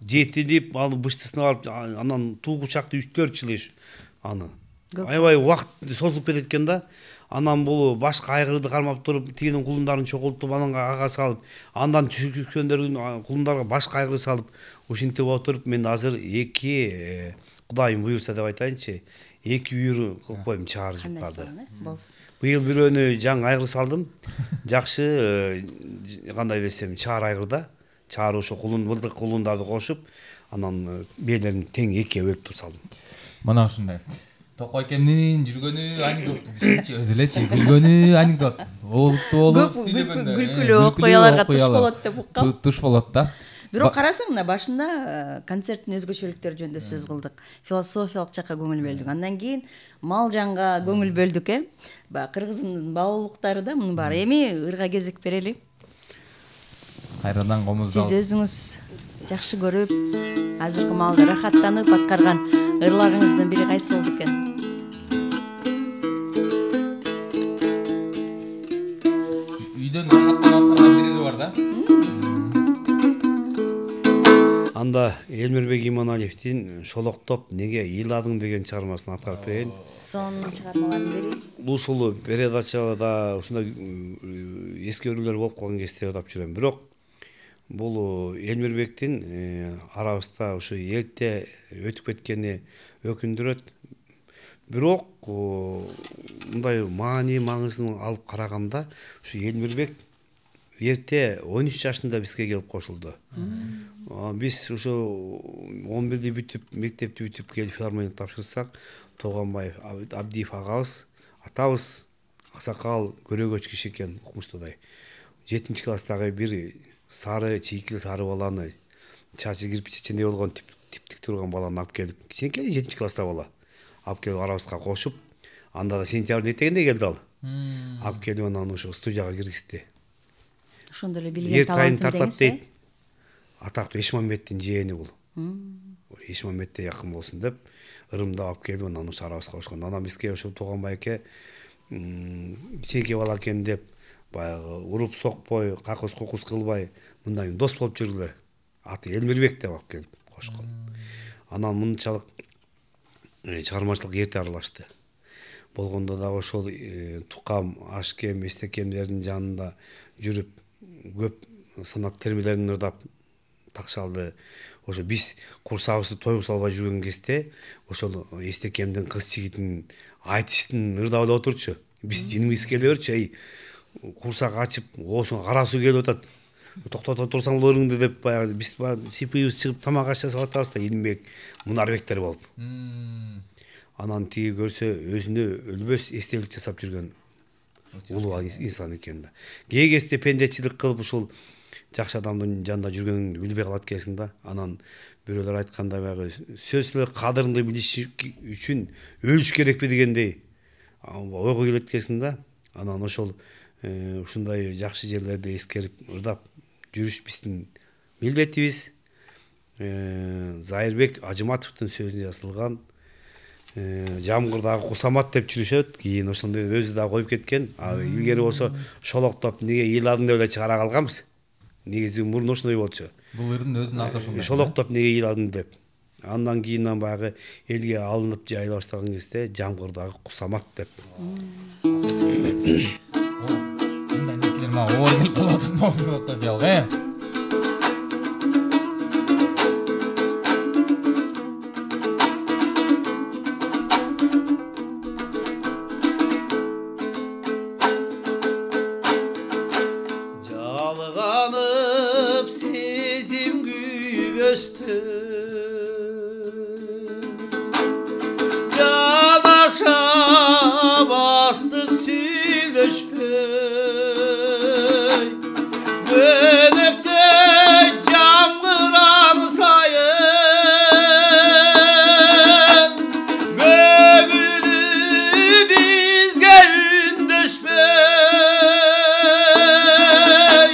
жетилип, ал быштысына барып, анан туугучакты 3-4 жыл аны. Аябай убакыт созулуп кетет экен да. Анан бул башка айгырды кармап туруп, тигинин кулундарын чогултуп, анан ага салып, андан түшкөндөрдүн кулундарга башка айгыр салып, ушинтип отуруп, мен азыр 2 Кудайым буйрса деп айтайынчы, 2 үйүрү кылып коем чаар жылкарды. Быйыл бирөөнү жаңы айгыр салдым. Жакшы кандай десем, чаар айгыр да. Чаар ошо былтыр кулундарды кошуп, анан бээлерин тең 2 бөлүп туруп салдым. Мына ушундай. Токой экемдин жүргөнү анекдот дешечи, өзү элечи күлгөнү анекдот. Олуттуу болуп сүйлөгөндө күлкүлүү окуяларга туш болот деп уккам. Туш болот да. Бирок карасаң мына башында концерттин өзгөчөлүктөрү жөнүндө сөз кылдык. Философиялык жакка көңүл бөлдүк. Андан кийин мал жанга көңүл бөлдүк, Баягы кыргызымдын баалуулуктары да мунун баары. Эми ырга кезек берели. Кайрадан комуздалып. Сиз өзүңүз жакшы көрүп, азыркы маалда рахаттанып аткарган ырларыңыздын бири кайсы болду экен? үйдөн рахаттанып аткарган бири бар да. Анда Элмирбек Иманалиевдин Шолоктоп неге ыйладың деген чыгармасын аткарып берейин. Сонун чыгармалардын бири. Ушул передачада ушундай эскерүүлөр болуп калган кездер деп жүрөм. Бирок бул Элмирбектин арабызда ушу эрте өтүп кеткени өкүндүрөт. Бирок мындай маңызын алып караганда ушу Элмирбек эрте 13 жашында бизге келип кошулду. Биз ушу 11-ди бүтүп, мектепти бүтүп келип филармонияга тапшырсак, Тоғанбаев Абдиев агабыз, атабыз аксакал көрөгөч киши экен, укмуштуудай. 7-класстагы бир сары, чийкил сары баланы, чачы кирпич ичинде болгон типтик турган баланы алып келип, кичинекей 7-класста бала. Алып келип арабызга кошуп, анда да сентябрдын этегинде келди ал. Алып келип анан ушу студияга киргизди. Ошондо эле билген талантын деңиз, дейт. Атактуу Эшмамбеттин жээни бул. Эшмамбетте жакын болсун деп Ырымда алып келип анан ушу арабызга кошкон. Анан бизге ошо Тоғанбайке кичинекей бала экен деп баягы уруп сокпой, какус кукус кылбай, мындай дос болуп жүргүлө. Аты Элмирбек деп алып келип кошкон. Анан мынчалык чыгармачылык эрте аралашты. Болгондо дагы ошол Тукам, Ашкем, Эстекемдердин жанында жүрүп көп санат термилерин ырдап такшалды. Ошо биз курсабызды тойгу салбай жүргөн кезде ошол Эстекемдин кыз жигитин айтыштын ырдап эле отурчу. Биз жинибиз келе берчү, эй, курсак ачып, оосуң кара суу келип атат. Токтото турсаң болор ыңды деп баягы биз сипибиз чыгып тамак аш жасап атабыз да, Илимбек, Мунарбектер болуп. Анан тиги көрсө өзүнө өлбөс эстелик жасап жүргөн улуу инсан экен да. Кээ кезде пендечилик кылып ушул жакшы адамдын жанында жүргөнүн билбей калат экенсиң да. Анан бирөөлөр айткандай баягы сөзсүз кадырыңды билиш үчүн өлүш керекпи дегендей ойго келет экенсиң да. Анан ошол ушундай жакшы жерлерди эскерип ырдап жүрүш биздин милдетибиз. Зайырбек Ажыматовдун сөзүнө жазылган Жамгырдагы Кусамат деп жүрүшөт. Кийин ошондой өзү да коюп кеткен. Илгери болсо Шолоктоп неге ыйладың деп эле чыгара калганбыз. Негизи мурун ошондой болчу. Бул ырдын өзүнүн аты ошондой. Шолоктоп неге ыйладың деп. Андан кийин баягы элге алынып жайыла баштаган кезде Жамгырдагы Кусамат деп. Мындай нерселер мага оор келип калып атат философиялык, Жалганып сезим күбөстө Жанаша бастык сүйлөшпөй Көнөктөй жамгыран сайын Көгүлү бизге үндөшпөй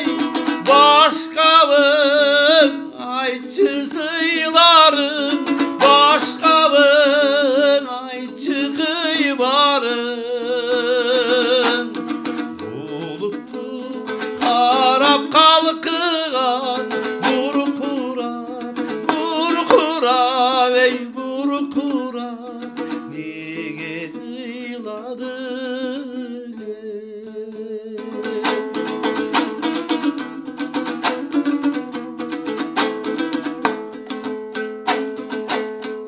Башкабын айтчы сыйларын Башкабын айтчы кыйбарын Булутту карап калкыган Буркурап, ey буркурап Неге ыйладың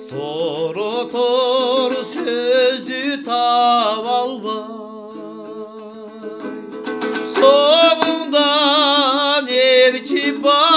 Соротор сөздү таба албай Соңундан элчи бар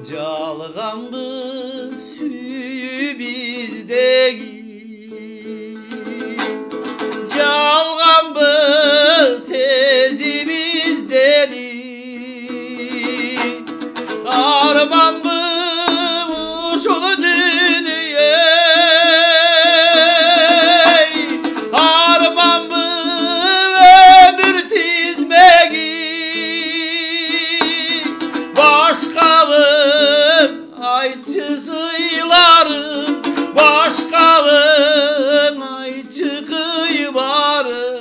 Жалғанбы сүйі біздегі, жалғанбы сезі біздегі, арманбы ушул дүние, арманбы өмір тизмеги, başkavın ayçı sıylarım, başkavın ayçı kıybarım.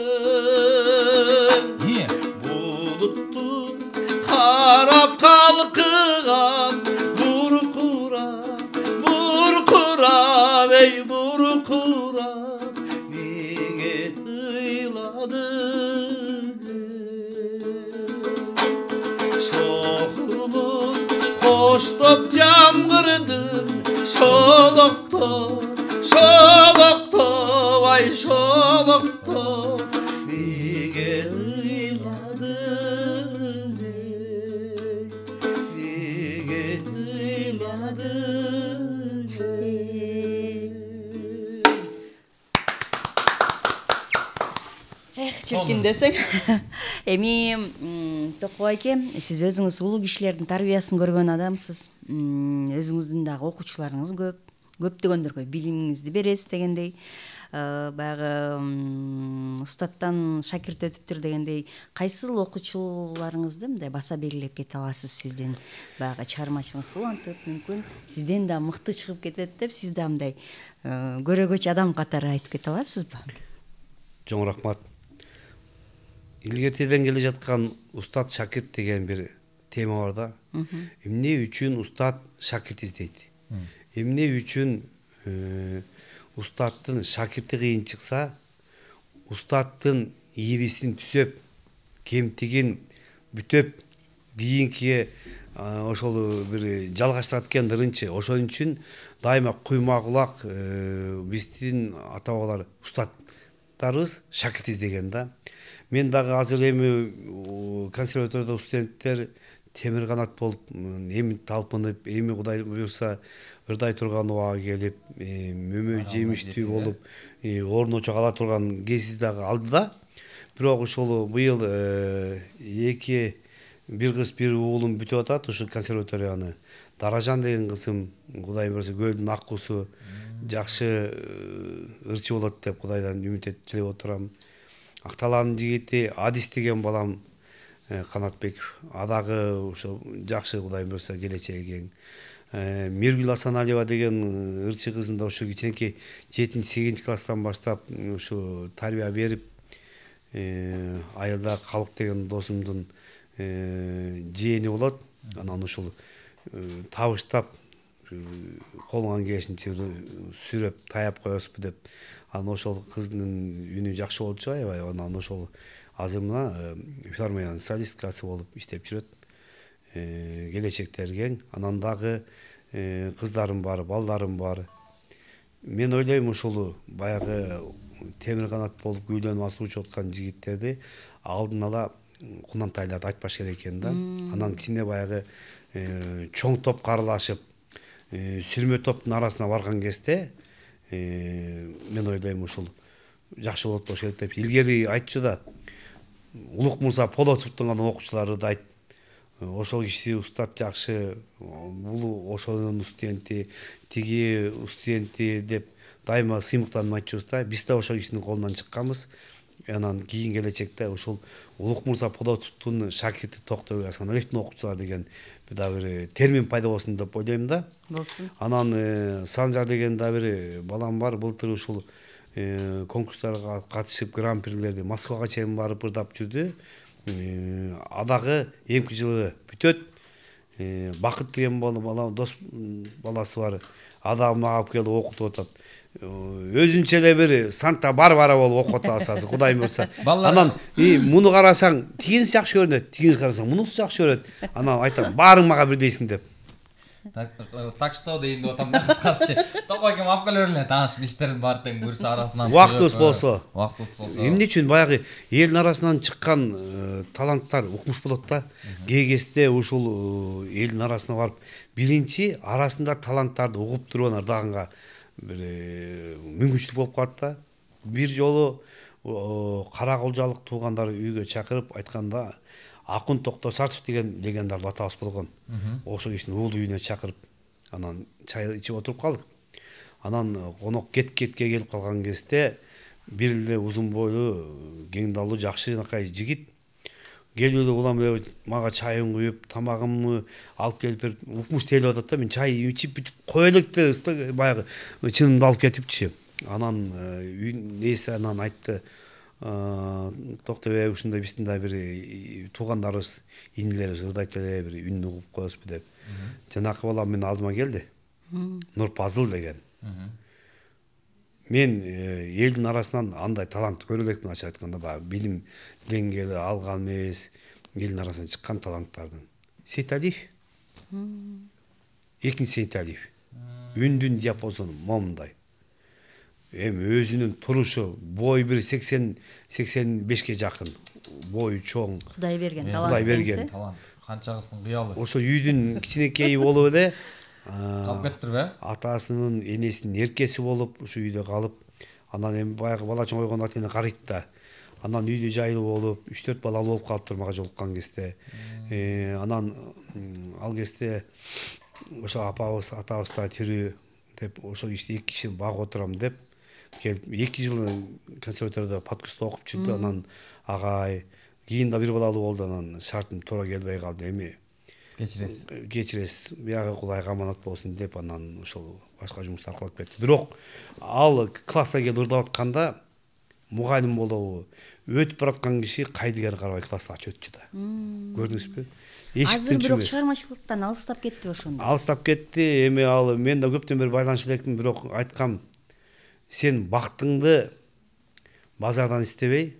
Buluttu harap kalkıgan, burkuram ey burkuram, niye ıyladın Şoğulun hoştop jamgırdın, şolokto, ay şolokto, niye ıyladın niye ıyladın чиркин десең. Эми Токой айке, сиз өзүңүз улуу кишилердин тарбиясын көргөн адамсыз. Өзүңүздүн дагы окуучуларыңыз көп. Көптөгөндөргө билимиңизди бересиз дегендей. Баягы устаттан шакирт өтүптүр дегендей, кайсыл окуучуларыңызды мындай баса белгилеп кете аласыз сиздин баягы чыгармачылыгыңыз улантып, мүмкүн сизден да мыкты чыгып кетет деп, сиз да мындай көрөгөч адам катары айтып кете аласызбы? Чоң рахмат. Илгертеден келе жаткан устат шакирт деген бир тема бар да. Эмне үчүн устат шакирт издейт? Эмне үчүн устаттын шакирти кыйын чыкса, устаттын ийрисин түзөп, кемтигин бүтөп, кийинкиге ошол бир жалгаштырат экен ырынчы. Ошон үчүн дайыма куйма кулак биздин ата бабалар устаттарыбыз шакирт издеген да. Мен дагы азыр эми консерваторияда студенттер темир канат болуп, эми талпынып, эми Кудай буюрса ырдай турган убага келип, мөмө жемиштүү болуп, орночо кала турган кези дагы алды да. Бирок ошол быйыл бир кыз бир уулум бүтүп атат ушу консерваторияны. Даражан деген кызым, Кудай буюрса көлдүн аккусу жакшы ырчы болот деп Кудайдан үмүт этип отурам. Акталанын жигити Адис деген балам Канатбеков, адагы ошо жакшы Кудай буюрса келечеги кең. Миргүл Асаналиева деген ырчы кызым да ошо кичинекей 7-8 класстан баштап ушу тарбия берип, айылда Калык деген досумдун жээни болот. Анан ушул табыштап колуңан келишинче сүрөп таяп коесузбу деп. Анан ошол кыздын үнү жакшы болчу аябай. Анан ошол азыр мына филармониянын солисткасы болуп иштеп жүрөт. Келечектери кең. Анан дагы кыздарым бар, балдарым бар. Мен ойлойм ушул баягы темир канат болуп гүйлөнүп асуучу аткан жигиттерди алдын ала кунантайларды айтпаш керек экен да. Анан кичине баягы чоң топ каралашып, сүрмө топтун арасына барган кезде мен ойлойм ушул жакшы болот болуш керек деп. Илгери айтчу да, Улук Мурза Полотовдун гана окуучулары да айтты. Ошол киши устат жакшы, бул ошонун студенти, тиги студенти деп дайыма сыймыктанып айтчубуз да. Биз да ошол кишинин колунан чыкканбыз. Анан кийин келечекте ушул Улук Мурза Полотовдун шакирти Токтобек Асаналиевдин окуучулары деген бир термин пайда болсун деп ойлойм да. Болсун. Анан Санжар деген да бир балам бар. Былтыр ушул конкурстарга катышып гран-прилерди Москвага чейин барып ырдап жүрдү. Адагы эмки жылы бүтөт. Бакыт деген бала дос баласы бар. Ада мага алып келип окутуп атат. Өзүнчө эле бир Санта-Барбара болуп окуп атасыз, Кудай буйрса. Анан муну карасаң, тигинси жакшы көрүнөт, тигинси карасаң, мунусу жакшы көрүнөт. Анан айтам, баарың мага бирдейсиң деп. Так что дейин деп атам да кыскасычы. Токой экен алып келе берле тааныш биштердин баары тең буюрса арасынан. Убактыбыз болсо. Убактыбыз болсо. Эмне үчүн баягы элдин арасынан чыккан таланттар укмуш болот да. Кээ кезде ушул элдин арасына барып биринчи арасында таланттарды угуп туруп анан ырдаганга бир мүмкүнчүлүк болуп калат да. Бир жолу Караколжалык туугандар үйгө чакырып айтканда Акын Токтосартов деген легендарлуу атабыз болгон. Ошо кишинин уулу үйүнө чакырып, анан чай ичип отуруп калдык. Анан конок кетке келип калган кезде бир эле узун бойлуу, кең далуу, жакшынакай жигит келип улам мага чайын куюп, тамагымды алып келип берип, укмуш тейлеп атат да, мен чай ичип бүтүп кое элек да, баягы чынымды алып кетипчи. Анан нээси анан айтты, токтобой ушундай биздин да бир туугандарыбыз, инилерибиз ырдайт эле, бир үн угуп коебузбу деп. Жанакы балам менин алдыма келди. Нурпазыл деген. Мен элдин арасынан андай талантты көрө элекмин, ачык айтканда, баягы билим деңгээли алган эмес, элдин арасынан чыккан таланттардын. Сейталиев. Экинчи Сейталиев. Үндүн диапазону момундай. Эми өзүнүн турушу, бой бир 80-85ке жакын. Бою чоң. Кудай берген талант. Кудай берген талант. Канчагысынын кыялы. Ошо үйдүн кичинекейи болуп эле калып кеттирби? Атасынын, энесинин эркеси болуп, ушу үйдө калып, анан эми баягы бала чоңойгондон кийин карайт да. Анан үйдө жайлуу болуп, 3-4 балалуу болуп калыптыр мага жолуккан кезде. Анан ал кезде ошо атабыз да тирүү деп, ошо иште 2 кишини багып отурам деп келип 2 жыл консерваторияда подкустта окуп жүрдү. Анан агай кийин да бир балалуу болду, анан шартым туура келбей калды. Эми кечиресиз, биягы Кудайга аманат болсун деп, анан ошол башка жумуштар кылып кетти. Бирок ал класска келип ырдап атканда мугалим болобу, өтүп бараткан киши кайдыгер карабай класска өтчү да. Көрдүңүзбү? Азыр бирок чыгармачылыктан алыстап кетти ошондо. Алыстап кетти. Эми ал мен да көптөн бери байланыша элекмин, бирок айткам, сен бактыңды базардан издебей,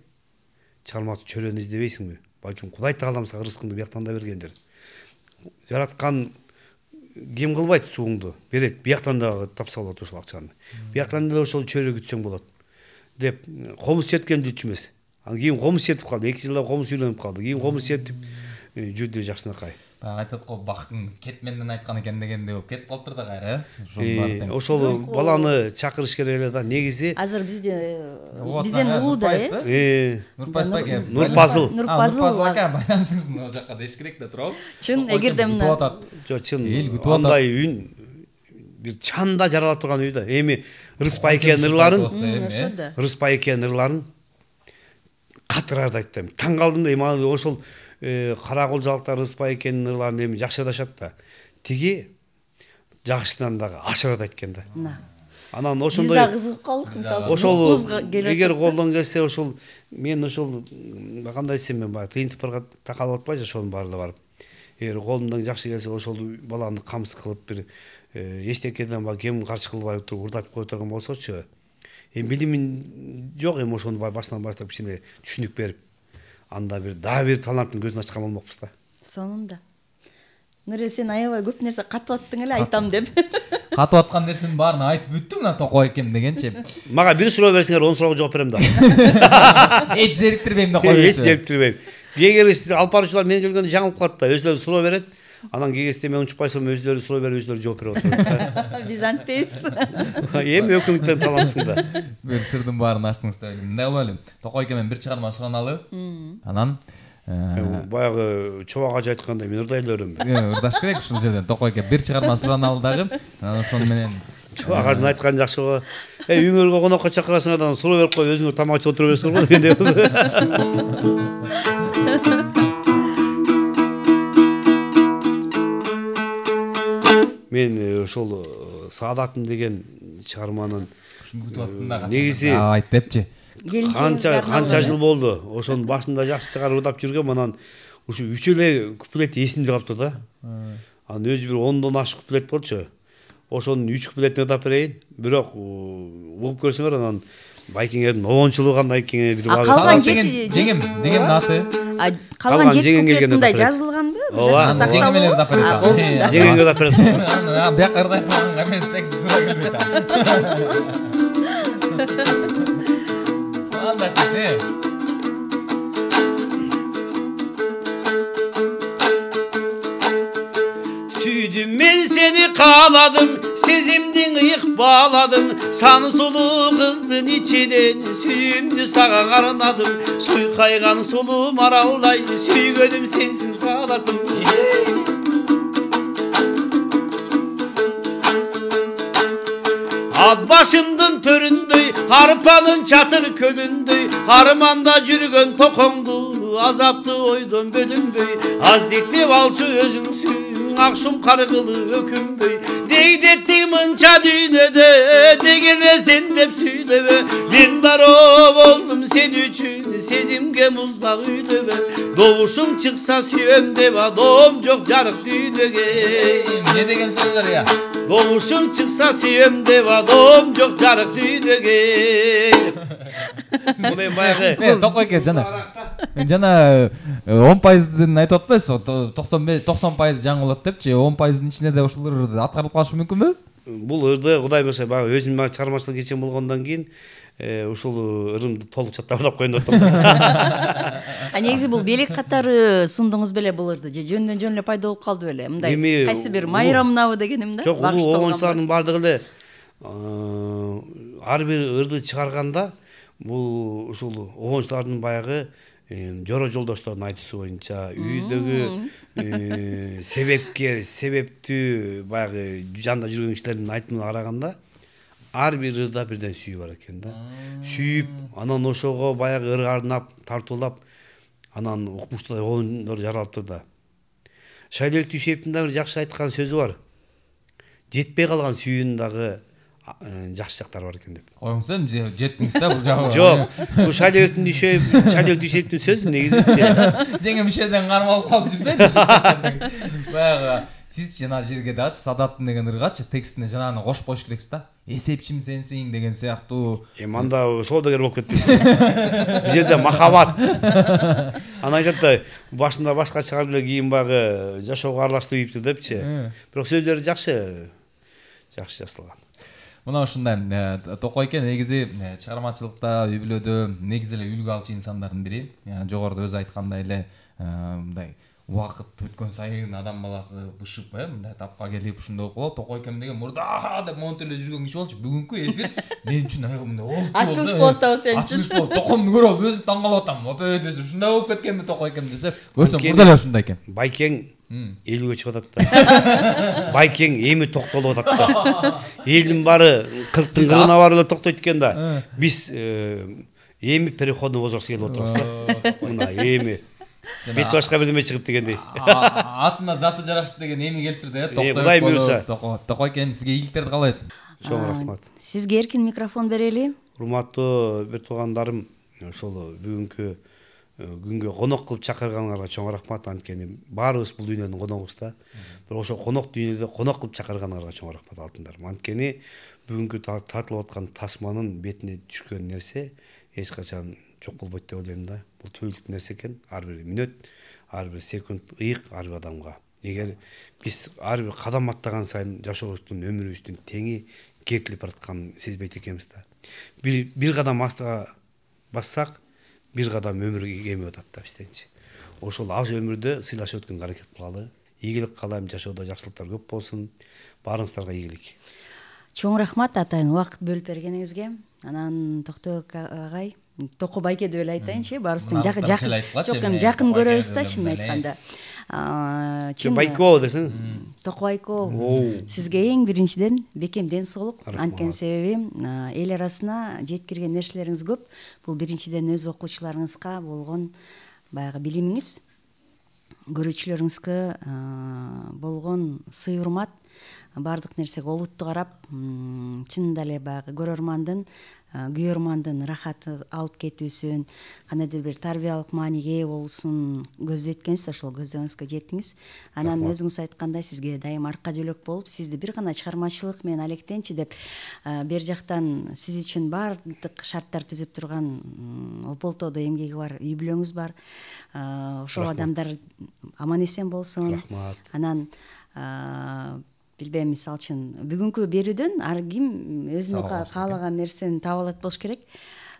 чыгармачы чөрөнү издебейсиңби? Балким Кудай Таалам сага рызкыңды бияктан да бергендир. Жараткан ким кылбайт, сууңду берет, бияктан да тапса болот ошол акчаны. Бияктан да ошол чөрө күтсөң болот деп, комуз четкенди үч эмес. Анан кийин комуз четип калды, 2 жылда комуз үйрөнүп калды. Кийин комуз четип жүрдү жакшынакай. Айтат го, бактың кетменден айткан экен дегенде болуп кетип калыптыр да кайра. Ошол баланы чакырыш керек эле да. Негизи азыр бизден улуу да, Нурпазыл ака. Нурпазыл ака байланышыңыздын ал жакка деш керек да туурабы? Чын, эгерде мына жок, чын андай үн бир чанда жарала турган үй да. Эми Рыспай экен ырларын катыр ырдайт да. Таң калдым да, эми ошол Караколжалыктар Рыспай экенин ырларын эми жакшы ырдашат да. Тиги жакшынан дагы ашыр ырдайт экен да. Анан ошондой биз да кызыгып калдык, мисалы. Ошол эгер колдон келсе, ошол мен ошол кандай десем, мен баягы тыйынтып такалып атпайчы ошонун баарына барып. Эгер колумдан жакшы келсе, ошол баланы камсыз кылып бир эчтекеден баягы кем каршы кылбай туруп ырдатып кое турган болсочу. Эми билимин жок, эми ошону башынан баштап кичине түшүнүк берип, анда бир бир таланттын көзүн ачкан болмокпуз да. Сонунда. Нуре, сен аябай көп нерсе катып аттың эле, айтам деп. Катып аткан нерсенин баарын айтып бүттүм мына Токой экем дегенчи. Мага бир суроо берсеңер, 10 суроого жооп берем да. Эч зериктирбейм да коюп. Эч зериктирбейм. Кээ алып баруучулар менин келгөндө жаңылып калат да, өзүлөрү суроо берет. Анан кээ кезде мен унчукпайсам, өзүлөрү суроо берип, өзүлөрү жооп берип отурат. Биз антпейбиз. Эми өкүмүттөн талансың да. Бир сырдын баарын ачтыңыз да. Мындай кылалы. Токой экемен бир чыгарма сураналы. Анан баягы чобак ажы айткандай мен ырдай эле берем. Ырдаш керек ушул жерден. Токой эке бир чыгарма сураналы дагы. Анан ошону менен чобак ажын айткан жакшы го. Үйүңөргө конокко чакырасыңар да суроо берип коюп, өзүңөр тамак ичип отура бересиңер го дегенде. Мен ошол Саадатым деген чыгарманын негизи айт депчи. Канча жыл болду. Ошонун башында жакшы чыгарып ырдап жүргөм, анан ушу 3 эле куплет эсимде калыптыр да. Анан өзү бир 10дон ашык куплет болчу. Ошонун 3 куплетин ырдап берейин. Бирок угуп көрсөңөр, анан Байкиңердин обончулугу кандай экени бир калган жеңем деген аты. Калган 7 куплетинде жазылганбы? жакта сакталуу. Жеңемелерди алып берет. Болду да. жеңеңе да берет. Бияка ырдайт болгонго эмес, текст туура келбейт. Анда сиз Süydüm ben seni kağladım, sezimdin ıyık bağladım. Sanı sulu kızdın içiden, süyümdü sağa karnadım. Suy kaygan sulu maralday, süygödüm sensin sağladım. Ad başımdın töründüy, harpanın çatır kölündüy. Harmanda jürgön tokondu, azaptı oydun bölündüy. Az dikti balçı özün süy. Akşam kargılı ökümbey Deydettim ınça düğünede Degene sen de söyleme Lindarov oldum sen üçün Sezimge muzda üyleme Doğuşum çıksa süyem deva Doğum çok jarık düğünege Ne degen sözler ya? Doğuşum çıksa süyem deva Doğum çok jarık düğünege Bu ne bayağı Токойке жана 10%-ын айтып атпайсызбы? 90% жаңы болот депчи, 10%-ын ичинде да ушулар аткарылып калышы мүмкүнбү? Бул ырды Кудай буюрса баягы өзүм чыгармачылык кечен болгондон кийин ушул ырымды толук чаттап коюн деп атам. Негизи бул белек катары сундуңуз беле бул ырды же жөндөн жөн эле пайда болуп калды беле? Мындай кайсы бир майрамнабы дегеним да. Жок, улуу огончулардын баардыгы эле ар бир ырды чыгарганда бул ушул огончулардын баягы жора жолдоштордун айтуусу боюнча үйдөгү себептүү баягы жанында жүргөн кишилердин айтымына караганда ар бир ырда бирден сүйүү бар экен да. Сүйүп, анан ошого баягы ыр арнап, тартуулап, анан укмуштуу огондор жаралыптыр да. Шайлөк Дүйшеевдин да бир жакшы айткан сөзү бар. Жетпей калган сүйүүнүн дагы жакшы жактары бар экен деп. Коюңуз эми жеттиңиз да бул жагы. Жок, бул Шайлөк Дүйшеевдин сөзү негизичи. Жеңем ишеден кармалып калып жүрбөйбү? Баягы сиз жана жерге дагычы Садаттын деген ыргачы текстине жанагы кошуп коюш керексиз да. Эсепчим сенсиң деген сыяктуу. Манда соодагер болуп кетпейсиз. Бул жерде махабат. Анан айтат да, башында башка чыгарып эле кийин баягы жашоого аралаштырып ийиптир депчи. Бирок сөздөрү жакшы жазылган. Мына ушундай Токойке негизи чыгармачылыкта, үй бүлөдө негизи эле үлгү алчу инсандардын бири. Жогоруда өзү айткандай эле мындай убакыт өткөн сайын адам баласы бышып, мындай тапка келип ушундай болуп калат. Токойкем деген мурда деп монтирлеп жүргөн киши болчу. Бүгүнкү эфир мен үчүн мындай болду. Ачылыш болуп атабы сен үчүн. Ачылыш болуп, токомду көрүп алып өзүм таң калып атам. Опе десе, ушундай болуп кеткенби Токойкем десе, көрсөм мурда эле ушундай экен. Байкең 50-ге чыгып атат да. Байкең эми токтолуп атат да. Элдин баары 40-тын кырына барып эле токтойт экен да. Биз эми переходный возрастка келип отурабыз да. Мына эми бет башка бирдеме чыгып дегендей. Атына заты жарашып деген эми келиптир да. Кудай буюрса. Токойкем сизге ийгиликтерди каалайбыз. Чоң рахмат. Сизге эркин микрофон берели. Урматтуу бир туугандарым, ошол бүгүнкү күнгө конок кылып чакырганыңарга чоң рахмат. Анткени баарыбыз бул дүйнөнүн коногубуз да. Бирок ошо конок дүйнөдө конок кылып чакырганыңарга чоң рахмат алтындарым. Анткени бүгүнкү тартылып аткан тасманын бетине түшкөн нерсе эч качан жок болбойт деп ойлойм да. Бул түбөлүк нерсе экен. Ар бир мүнөт, ар бир секунд ыйык ар бир адамга. Эгер биз ар бир кадам аттаган сайын жашообуздун, өмүрүбүздүн теңи кетилип баратканын сезбейт экенбиз да. Бир кадам астага бассак, бир кадам өмүр кемип атат да бизденчи. Ошол аз өмүрдө сыйлашып өткөнгө аракет кылалы. Ийгилик каалайм, жашоодо жакшылыктар көп болсун. Баарыңыздарга ийгилик. Чоң рахмат атайын убакыт бөлүп бергениңизге. Анан Токток агай, Токо байке деп эле айтайынчы, баарыбыздын жакын көрөбүз да чынын айтканда. Байко десең. Токо байко. Сизге эң биринчиден бекем ден соолук. Анткени себеби эл арасына жеткирген нерселериңиз көп. Бул биринчиден өз окуучуларыңызга болгон баягы билимиңиз, көрүүчүлөрүңүзгө болгон сый урмат, баардык нерсеге олуттуу карап, чынында эле баягы көрөрмандын, күйөрмандын рахаты алып кетүүсүн, кандайдыр бир тарбиялык мааниге ээ болуусун көздөйт экенсиз, ошол көздөгөнүзгө жеттиңиз. Анан өзүңүз айткандай сизге дайым арка жөлөк болуп, сизди бир гана чыгармачылык менен алектенчи деп бер жактан сиз үчүн баардык шарттар түзүп турган Ополтоодо эмгеги бар үй бүлөңүз бар. Ошол адамдар аман эсен болсун. Рахмат. Анан билбейм, мисалы үчүн бүгүнкү берүүдөн ар ким өзүнө каалаган нерсени таба алат болуш керек.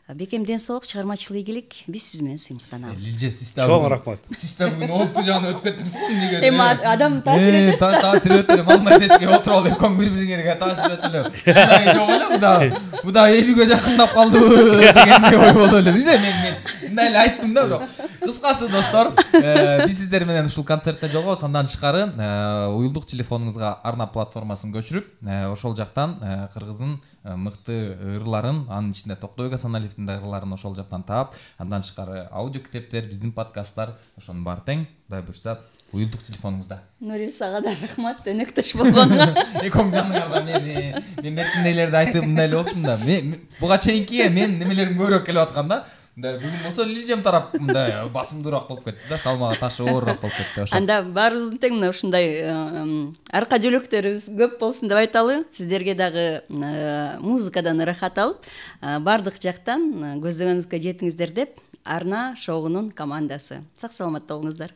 Бекем ден соолук, чыгармачылык ийгилик. Биз сиз менен сыймыктанабыз. Лилже, сиз Чоң рахмат. Сиз да бүгүн олту жагына өтүп кеттиңиз го эмнеге? Эми адам таасир этет. Таасир этет. Мамай деске отуруп алып, ком бири-бириңерге таасир этелеп. Жок эле, буда элүүгө жакындап калдыбы дегендей ой болду эле. Билбейм, мен мындай эле айттым да, бирок. Кыскасы достор, биз сиздер менен ушул концертте жолугабыз. Андан тышкары уюлдук телефонуңузга Арна платформасын көчүрүп, ошол жактан кыргыздын мыкты ырларын, анын ичинде Токтобек Асаналиевдин да ырларын ошол жактан таап, андан тышкары аудио китептер, биздин подкасттар, ошонун баары тең. Кудай буйрса, уюлдук телефонуңузда. Нурил, сага да рахмат, өнөктөш болгонуңа. Экөөң жаныңарда мен эркиндейлерди айтып мындай эле болчумун да. Буга чейинки мен немелерим көбүрөөк келип аткан да. Бүгүн болсо Лилжем тарап мындай басымдуураак болуп кетти да, салмагы ташы оорураак болуп кетти ошо. Анда баарыбыздын тең мына ушундай арка жөлөктөрүбүз көп болсун деп айталы. Сиздерге дагы музыкадан ырахат алып, баардык жактан көздөгөнүзгө жетиңиздер деп Арна шоунун командасы. Сак саламатта болуңуздар.